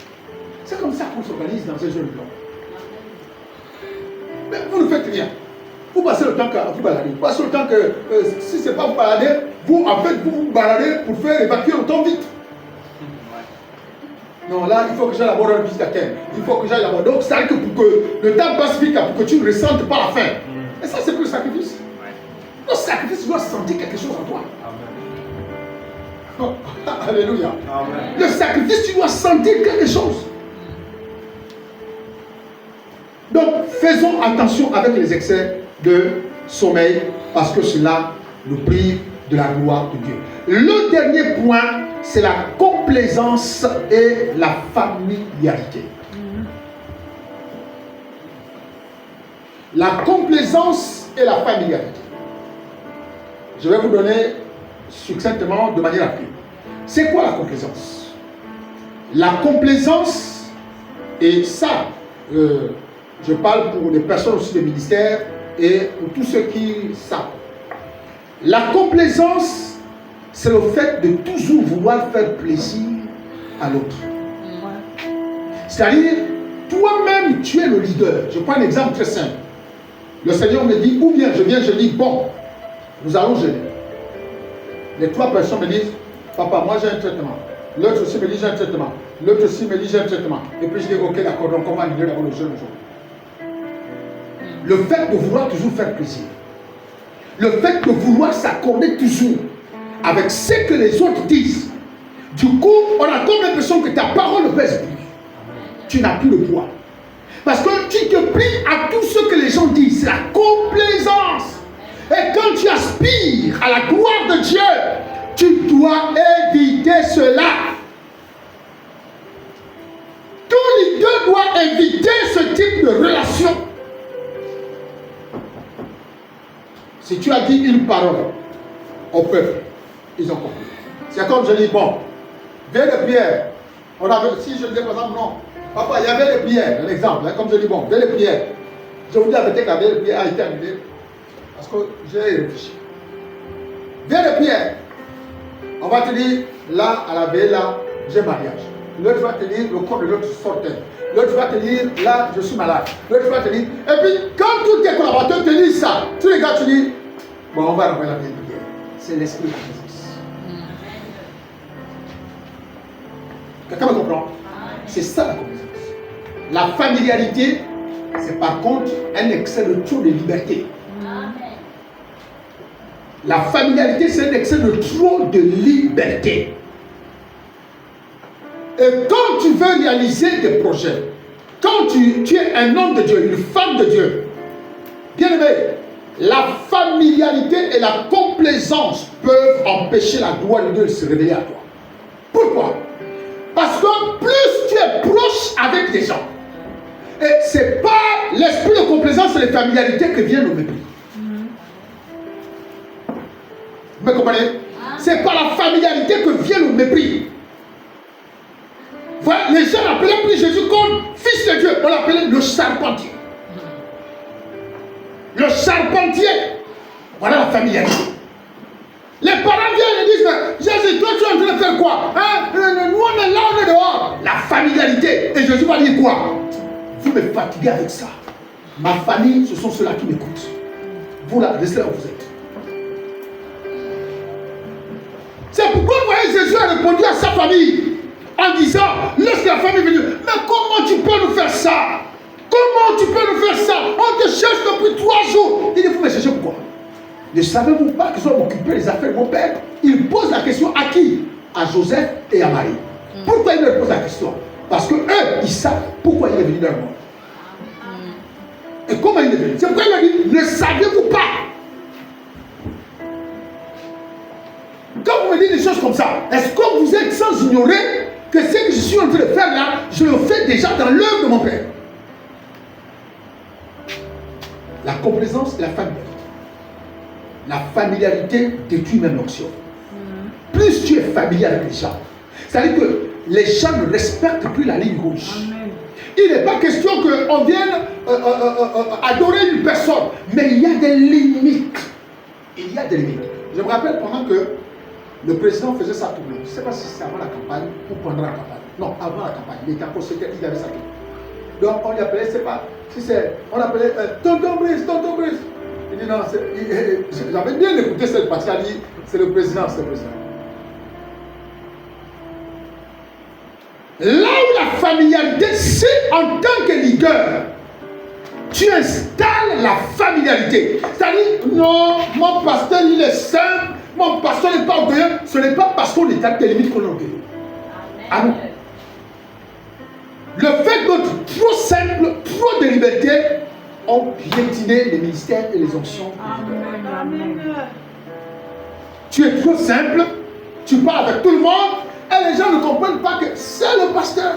C'est comme ça qu'on s'organise dans un jeûne blanc. Mais vous ne faites rien. Vous passez le temps à vous balader. Vous passez le temps que, si ce n'est pas vous balader, vous vous baladez pour faire évacuer le temps vite. Non, là, il faut que j'aille d'abord rendre visite à terre. Il faut que j'aille d'abord. Donc, ça veut dire que pour que le temps passe vite, pour que tu ne ressentes pas la faim. Et ça, c'est plus le sacrifice. Le sacrifice, tu dois sentir quelque chose en toi. Amen. Oh, alléluia. Amen. Le sacrifice, tu dois sentir quelque chose. Donc, faisons attention avec les excès de sommeil, parce que cela nous prive de la gloire de Dieu. Le dernier point, c'est la complaisance et la familiarité. La complaisance et la familiarité. Je vais vous donner succinctement de manière rapide. C'est quoi la complaisance? La complaisance, et ça, je parle pour les personnes aussi des ministères et pour tous ceux qui savent. La complaisance, c'est le fait de toujours vouloir faire plaisir à l'autre. C'est-à-dire, toi-même, tu es le leader. Je prends un exemple très simple. Le Seigneur me dit, ou bien je viens, je dis, bon, nous allons jeûner. Les trois personnes me disent, papa, moi j'ai un traitement. L'autre aussi me dit, j'ai un traitement. L'autre aussi me dit, j'ai un traitement. Et puis je dis, ok, d'accord, donc on va annuler d'abord le jeûne aujourd'hui. Le fait de vouloir toujours faire plaisir. Le fait de vouloir s'accorder toujours avec ce que les autres disent. Du coup, on a comme l'impression que ta parole ne pèse plus. Tu n'as plus le poids. Parce que tu te plies à tout ce que les gens disent. C'est la complaisance. Et quand tu aspires à la gloire de Dieu, tu dois éviter cela. de relation. Si tu as dit une parole au peuple, ils ont compris. C'est comme je dis, bon, veille de prière. On avait, si je disais par exemple, non, papa, il y avait les prières, un exemple, hein, comme je dis, bon, veille de prière. Je vous dis la vérité que la veille de prière a été annulée parce que j'ai réfléchi. Veille de prière, on va te dire, là, à la veille, là, j'ai mariage. L'autre va te dire, le corps de l'autre sortait. L'autre va te dire, là, je suis malade. L'autre va te dire, et puis, quand tous tes collaborateurs te disent ça, tu regardes, tu dis, bon, on va renvoyer la veille de prière. C'est l'esprit de présence. Quelqu'un me comprend? C'est ça la complaisance. La familiarité, c'est par contre un excès de trop de liberté. La familiarité, c'est un excès de trop de liberté. Et quand tu veux réaliser des projets, quand tu es un homme de Dieu, une femme de Dieu, bien aimé, la familiarité et la complaisance peuvent empêcher la gloire de Dieu de se révéler à toi. Pourquoi? Parce que plus tu es proche avec des gens, et ce n'est pas l'esprit de complaisance et de familiarité que vient le mépris. Vous me comprenez? Ce n'est pas la familiarité que vient le mépris. Voilà, les gens n'appelaient plus Jésus comme fils de Dieu, on l'appelait le charpentier. Le charpentier, voilà la familiarité. Les parents viennent et disent, mais Jésus, toi tu es en train de faire quoi? Hein? Nous on est là, on est dehors. La familiarité. Et Jésus va dire quoi? Vous me fatiguez avec ça. Ma famille, ce sont ceux-là qui m'écoutent. Vous là, restez là où vous êtes. C'est pourquoi vous voyez Jésus a répondu à sa famille en disant, lorsque la famille est venue, mais comment tu peux nous faire ça? Comment tu peux nous faire ça? On te cherche depuis 3 jours. Il dit, vous me cherchez pourquoi? Ne savez-vous pas qu'ils ont occupé les affaires de mon père? Il pose la question à qui? À Joseph et à Marie. Pourquoi il leur pose la question? Parce que eux, ils savent pourquoi il est venu dans le monde. Et comment il est venu? C'est pourquoi il leur dit, ne savez-vous pas? Quand vous me dites des choses comme ça, est-ce que vous êtes sans ignorer que ce que je suis en train de faire là, je le fais déjà dans l'œuvre de mon père? La complaisance et la familiarité. La familiarité détruit même l'onction. Plus tu es familier avec les gens, c'est-à-dire que les gens ne respectent plus la ligne rouge. Amen. Il n'est pas question qu'on vienne adorer une personne, mais il y a des limites. Il y a des limites. Je me rappelle pendant que le président faisait sa tournée. Je ne sais pas si c'est avant la campagne ou pendant la campagne. Non, avant la campagne. Il était encore secrétaire, il avait sa tournée. Donc on lui appelait, c'est pas, si c'est, on l'appelait Tonton Brice, Tonton Brice. Il dit non, j'avais bien écouté cette partie, il a dit, c'est le président, c'est le président. Là où la familiarité, c'est en tant que leader, tu installes la familiarité. C'est-à-dire, non, mon pasteur, il est simple, mon pasteur n'est pas orgueilleux. Ce n'est pas parce qu'on est à tes limites qu'on est orgueilleux. Ah non. Le fait d'être trop simple, trop de liberté, ont piétiné les ministères et les onctions. Amen. Tu es trop simple, tu parles avec tout le monde, et les gens ne comprennent pas que c'est le pasteur.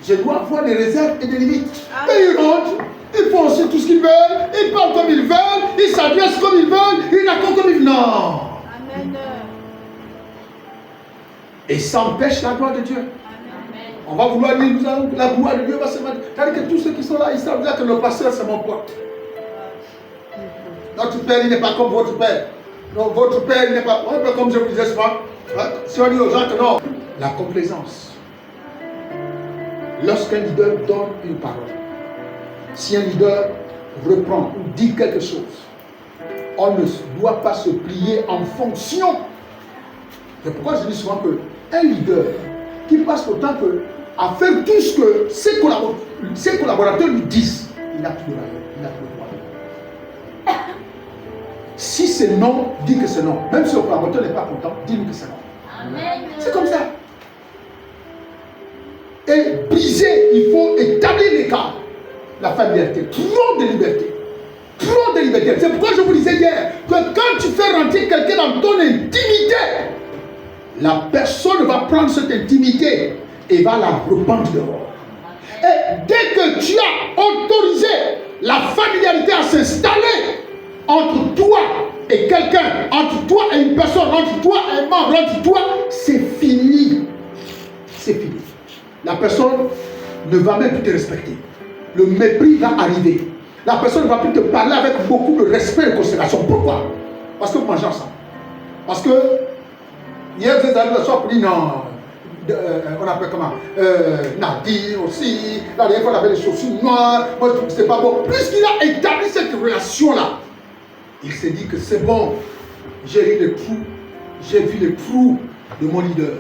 Je dois avoir des réserves et des limites. Et ils rentrent, ils font aussi tout ce qu'ils veulent, ils parlent comme ils veulent, ils s'adressent comme ils veulent, ils racontent comme ils veulent. Non. Amen. Et ça empêche la gloire de Dieu. On va vouloir dire, la gloire de Dieu va se mettre. C'est-à-dire que tous ceux qui sont là, ils savent bien que le pasteur, c'est mon pote. Notre père, il n'est pas comme votre père. Non, votre père, il n'est pas comme je vous disais souvent. Si on dit aux gens que non, la complaisance. Lorsqu'un leader donne une parole, si un leader reprend ou dit quelque chose, on ne doit pas se plier en fonction. C'est pourquoi je dis souvent que un leader qui passe autant que à faire tout ce que ses collaborateurs lui disent, il a tout le valeur, il a tout le droit. Si c'est non, dis que c'est non. Même si le collaborateur n'est pas content, dis-lui que c'est non. Amen. C'est comme ça. Et briser, il faut établir les cadres. La familiarité, trop de liberté. Trop de liberté. C'est pourquoi je vous disais hier que quand tu fais rentrer quelqu'un dans ton intimité, la personne va prendre cette intimité et va la répandre dehors. Et dès que tu as autorisé la familiarité à s'installer entre toi et quelqu'un, entre toi et une personne, entre toi et un membre, entre toi, c'est fini. C'est fini. La personne ne va même plus te respecter. Le mépris va arriver. La personne ne va plus te parler avec beaucoup de respect et de considération. Pourquoi? Parce que vous mangez ensemble. Parce que hier, vous êtes allés le soir pour dire non. On appelle comment Nadine aussi. La dernière fois, on avait les chaussures noires. Moi, je trouve que c'était pas bon. Puisqu'il a établi cette relation-là, il s'est dit que c'est bon. J'ai eu les trous. J'ai vu les trous de mon leader.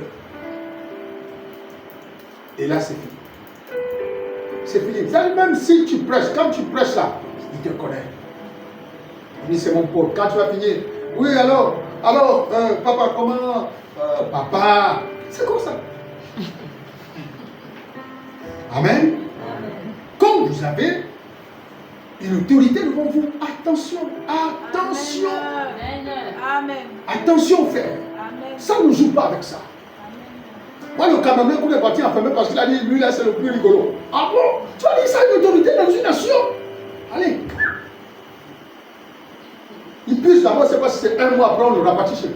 Et là, c'est fini. C'est fini. Même si tu prêches, quand tu prêches là, il te connaît. Il dit, c'est mon Paul. Quand tu vas finir, oui, alors, papa, comment papa, c'est comme ça. Amen. Comme vous avez une autorité devant vous, attention, attention. Amen. Attention, frère. Amen. Ça ne joue pas avec ça. Moi, le Camerounais, qu'on est parti enfermé parce qu'il a dit, lui, là, c'est le plus rigolo. Ah bon? Tu as dit ça à une autorité dans une nation? Allez. Il puisse d'abord, c'est pas si c'est un mois après, on le rapatie chez lui.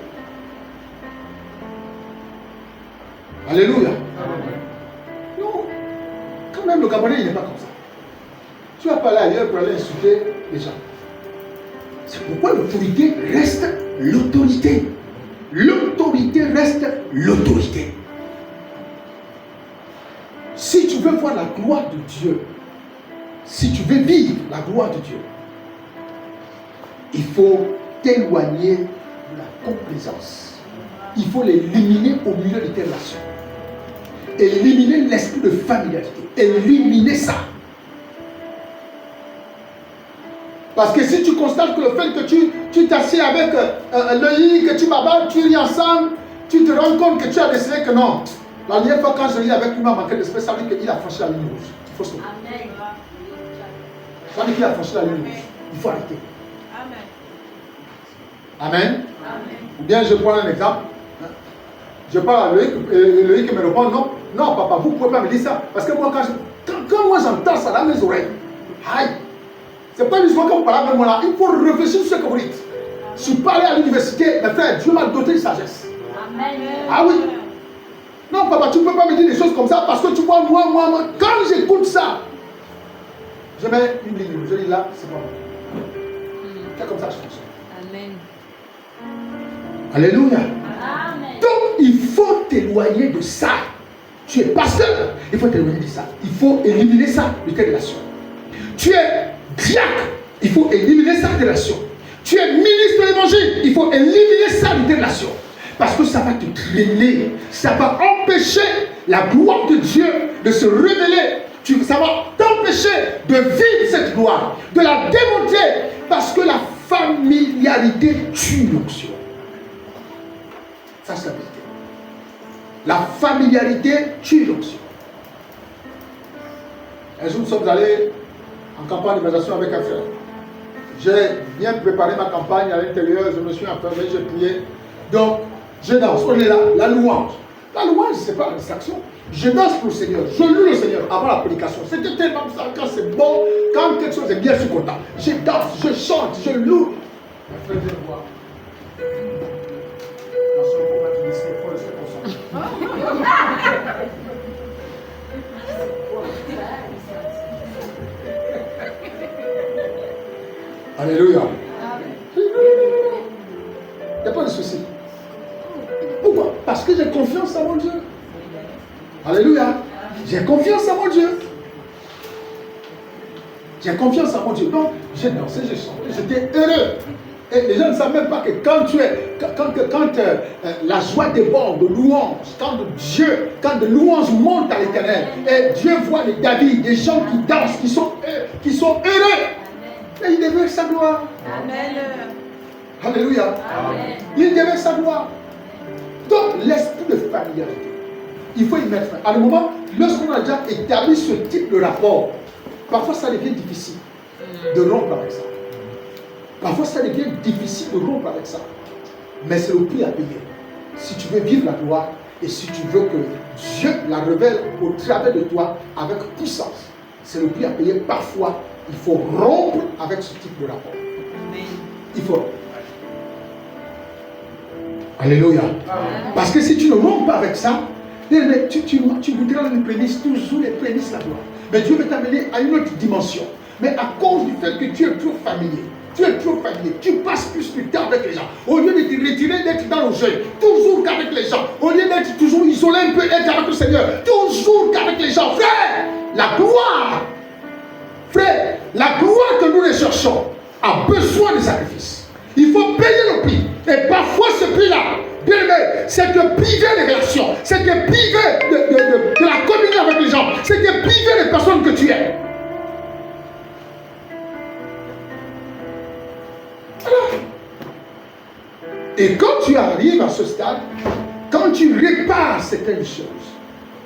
Alléluia. Non. Quand même, le Camerounais, il n'est pas comme ça. Tu vas pas aller ailleurs pour aller insulter les gens. C'est pourquoi l'autorité reste l'autorité. L'autorité reste l'autorité. Si tu veux voir la gloire de Dieu, si tu veux vivre la gloire de Dieu, il faut t'éloigner de la complaisance. Il faut l'éliminer au milieu de tes relations. Éliminer l'esprit de familiarité. Éliminer ça. Parce que si tu constates que le fait que tu t'assieds avec l'œil, que tu baballes, tu ris ensemble, tu te rends compte que tu as décidé que non. La dernière fois quand je ris avec lui, il m'a manqué d'esprit, ça veut dire qu'il a franchi la ligne rouge. Il faut se stopper. Ça veut dire qu'il a franchi la ligne rouge. Il faut arrêter. Amen. Amen. Ou bien je prends un exemple. Je parle à Loïc, et Loïc me répond non, non papa, vous ne pouvez pas me dire ça. Parce que moi, quand moi j'entends ça dans mes oreilles, aïe, c'est pas l'histoire que vous parlez avec moi là, il faut réfléchir sur ce que vous dites. Je suis pas allé à l'université, mes frères, Dieu m'a doté de sagesse. Amen. Ah oui. Non papa, tu ne peux pas me dire des choses comme ça parce que tu vois, moi, quand j'écoute ça, je mets une ligne, je dis là, c'est bon. C'est comme ça que je fonctionne. Amen. Alléluia. Amen. Donc, il faut t'éloigner de ça. Tu es pasteur, il faut t'éloigner de ça. Il faut éliminer ça de tes relations. Tu es diacre, il faut éliminer ça de tes relations. Tu es ministre de l'évangile, il faut éliminer ça de tes relations. Parce que ça va te traîner. Ça va empêcher la gloire de Dieu de se révéler. Ça va t'empêcher de vivre cette gloire, de la démontrer. Parce que la familiarité tue l'onction. Ça, c'est la vérité. La familiarité tue l'onction. Un jour, nous sommes allés en campagne d'évaluation avec un frère. J'ai bien préparé ma campagne à l'intérieur, je me suis enfermé, j'ai prié. Donc, je danse. On est là, la louange. La louange, ce n'est pas la distraction. Je danse pour le Seigneur. Je loue le Seigneur avant la prédication. C'était tellement ça. Quand c'est bon, quand quelque chose est bien, je suis content. Je danse, je chante, je loue. Un frère vient me voir. Alléluia. Il n'y a pas de souci. Pourquoi? Parce que j'ai confiance en mon Dieu. Alléluia. J'ai confiance en mon Dieu. J'ai confiance en mon Dieu. Donc, j'ai dansé, j'ai chanté, j'étais heureux. Et les gens ne savent même pas que quand la joie déborde de louange, quand de louange monte à l'Éternel, et Dieu voit les David, des gens qui dansent, qui sont heureux, et il déverse sa gloire. Amen. Alléluia. Amen. Il déverse sa gloire. Donc, l'esprit de familiarité, il faut y mettre fin. À un moment, lorsqu'on a déjà établi ce type de rapport, parfois ça devient difficile de rompre avec ça. Parfois, ça devient difficile de rompre avec ça. Mais c'est le prix à payer. Si tu veux vivre la gloire, Et si tu veux que Dieu la révèle au travers de toi avec puissance, c'est le prix à payer. Parfois, il faut rompre avec ce type de rapport. Il faut rompre. Alléluia. Parce que si tu ne rompes pas avec ça, tu voudras les prémices, toujours les prémices là-dedans. Mais Dieu veut t'amener à une autre dimension. Mais à cause du fait que tu es trop familier, tu passes plus de temps avec les gens. Au lieu de te retirer, d'être dans le jeu, toujours qu'avec les gens. Au lieu d'être toujours isolé un peu, être avec le Seigneur, toujours qu'avec les gens. Frère, la gloire que nous recherchons a besoin de sacrifices. Il faut payer le prix. Et parfois ce prix-là, bien aimé, c'est de priver les relations, c'est de priver de la communion avec les gens, c'est de priver les personnes que tu es. Et quand tu arrives à ce stade, quand tu répares certaines choses,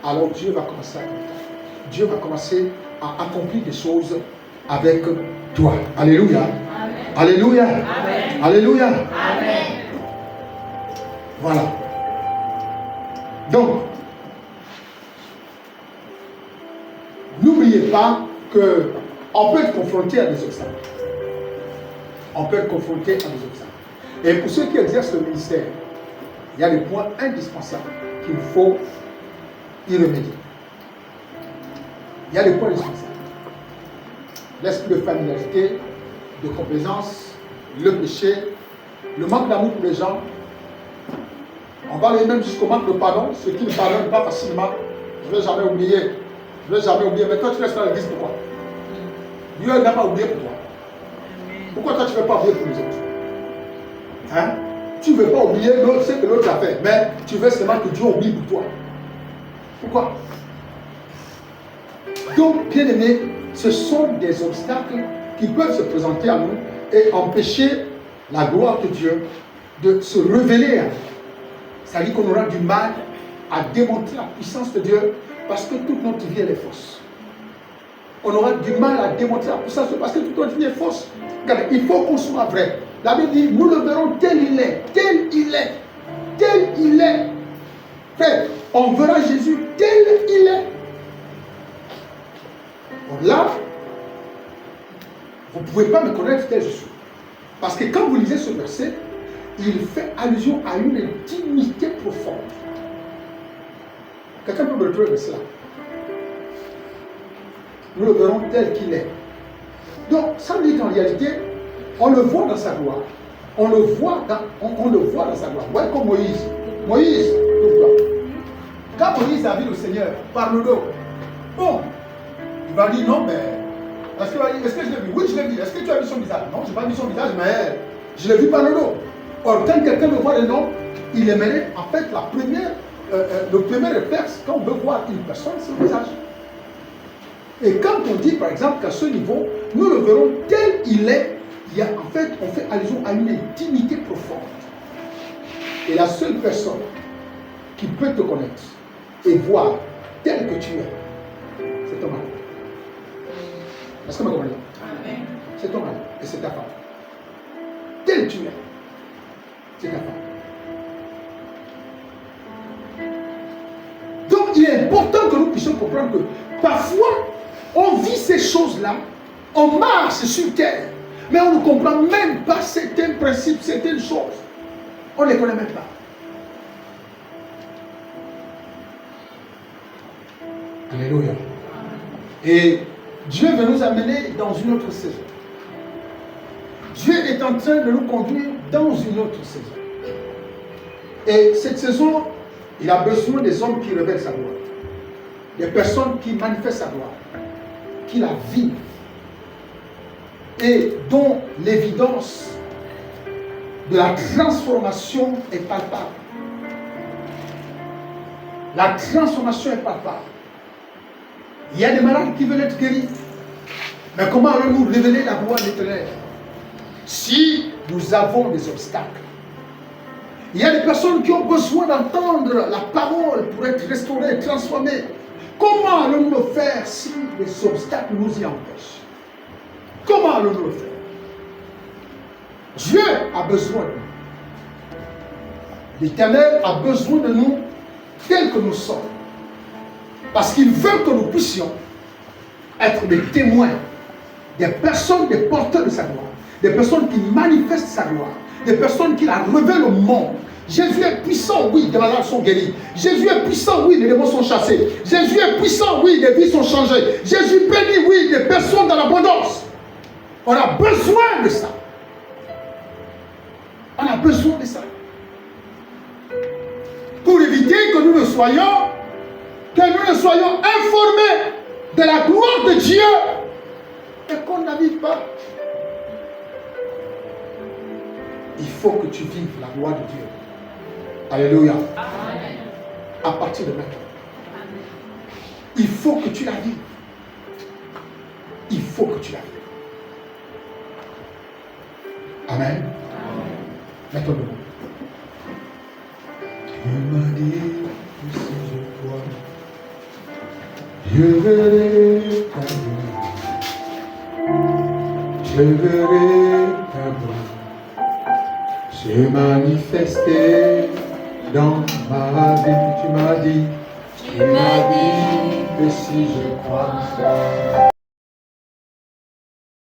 alors Dieu va commencer à t'aider. Dieu va commencer à accomplir des choses avec toi. Alléluia. Amen. Alléluia. Amen. Alléluia. Amen. Voilà. Donc, n'oubliez pas qu'on peut être confronté à des obstacles. On peut être confronté à des obstacles. Et pour ceux qui exercent le ministère, il y a des points indispensables qu'il faut y remédier. Il y a des points indispensables. L'esprit de familiarité, de complaisance, le péché, le manque d'amour pour les gens. On va aller même jusqu'au manque de pardon, ceux qui ne pardonnent pas facilement. Je ne vais jamais oublier. Mais toi, tu restes dans l'église, pourquoi? Dieu n'a pas oublié pour toi. Pourquoi toi, tu ne veux pas oublier pour les autres? Hein? Tu ne veux pas oublier ce que l'autre a fait, mais tu veux seulement que Dieu oublie pour toi. Pourquoi? Donc, bien aimé, ce sont des obstacles qui peuvent se présenter à nous et empêcher la gloire de Dieu de se révéler à nous. C'est-à-dire qu'on aura du mal à démontrer la puissance de Dieu parce que toute notre vie elle est fausse. On aura du mal à démontrer la puissance de Dieu parce que toute notre vie est fausse. Regardez, il faut qu'on soit vrai. La Bible dit, nous le verrons tel il est, tel il est, tel il est. Frère, on verra Jésus tel il est. Donc là, vous ne pouvez pas me connaître tel je suis. Parce que quand vous lisez ce verset, il fait allusion à une intimité profonde. Quelqu'un peut me retrouver cela. Nous le verrons tel qu'il est. Donc, ça veut dire qu'en réalité, on le voit dans sa gloire. On le voit dans sa gloire. Ouais, comme Moïse. Moïse, quand Moïse a vu le Seigneur par le dos, bon, il va dire non, mais est-ce que je l'ai vu? Oui, je l'ai vu. Est-ce que tu as vu son visage? Non, je n'ai pas vu son visage, mais je l'ai vu par le dos. Or, quand quelqu'un me voit le nom, il aimerait, en fait, le premier réflexe, quand on veut voir une personne, c'est le visage. Et quand on dit, par exemple, qu'à ce niveau, nous le verrons tel il est, en fait, on fait allusion à une intimité profonde. Et la seule personne qui peut te connaître et voir tel que tu es, c'est ton mari. Est-ce que vous me comprenez? C'est ton mari et c'est ta femme. Tel tu es, c'est ta femme. Donc il est important que nous puissions comprendre que parfois on vit ces choses-là, on marche sur terre, mais on ne comprend même pas certains principes, certaines choses. On ne les connaît même pas. Alléluia. Et Dieu veut nous amener dans une autre saison. Dieu est en train de nous conduire dans une autre saison. Et cette saison, il a besoin des hommes qui révèlent sa gloire. Des personnes qui manifestent sa gloire, qui la vivent et dont l'évidence de la transformation est palpable. La transformation est palpable. Il y a des malades qui veulent être guéris. Mais comment allons-nous révéler la gloire de l'Éternel si nous avons des obstacles? Il y a des personnes qui ont besoin d'entendre la parole pour être restaurées, transformées. Comment allons-nous le faire si les obstacles nous y empêchent? Comment allons-nous le faire? Dieu a besoin de nous. L'Éternel a besoin de nous tels que nous sommes. Parce qu'il veut que nous puissions être des témoins, des personnes, des porteurs de sa gloire, des personnes qui manifestent sa gloire, des personnes qui la révèlent au monde. Jésus est puissant, oui, les malades sont guéris. Jésus est puissant, oui, les démons sont chassés. Jésus est puissant, oui, les vies sont changées. Jésus bénit, oui, les personnes dans l'abondance. On a besoin de ça. On a besoin de ça. Pour éviter que nous ne soyons informés de la gloire de Dieu et qu'on n'habite pas. Il faut que tu vives la gloire de Dieu. Alléluia. Amen. À partir de maintenant. Amen. Il faut que tu la vives. Il faut que tu la vives. Amen. Mettons-nous. Tu m'as dit que si je crois, je verrai ta gloire. Je verrai ta gloire se manifester dans ma vie. Tu m'as dit que si je crois,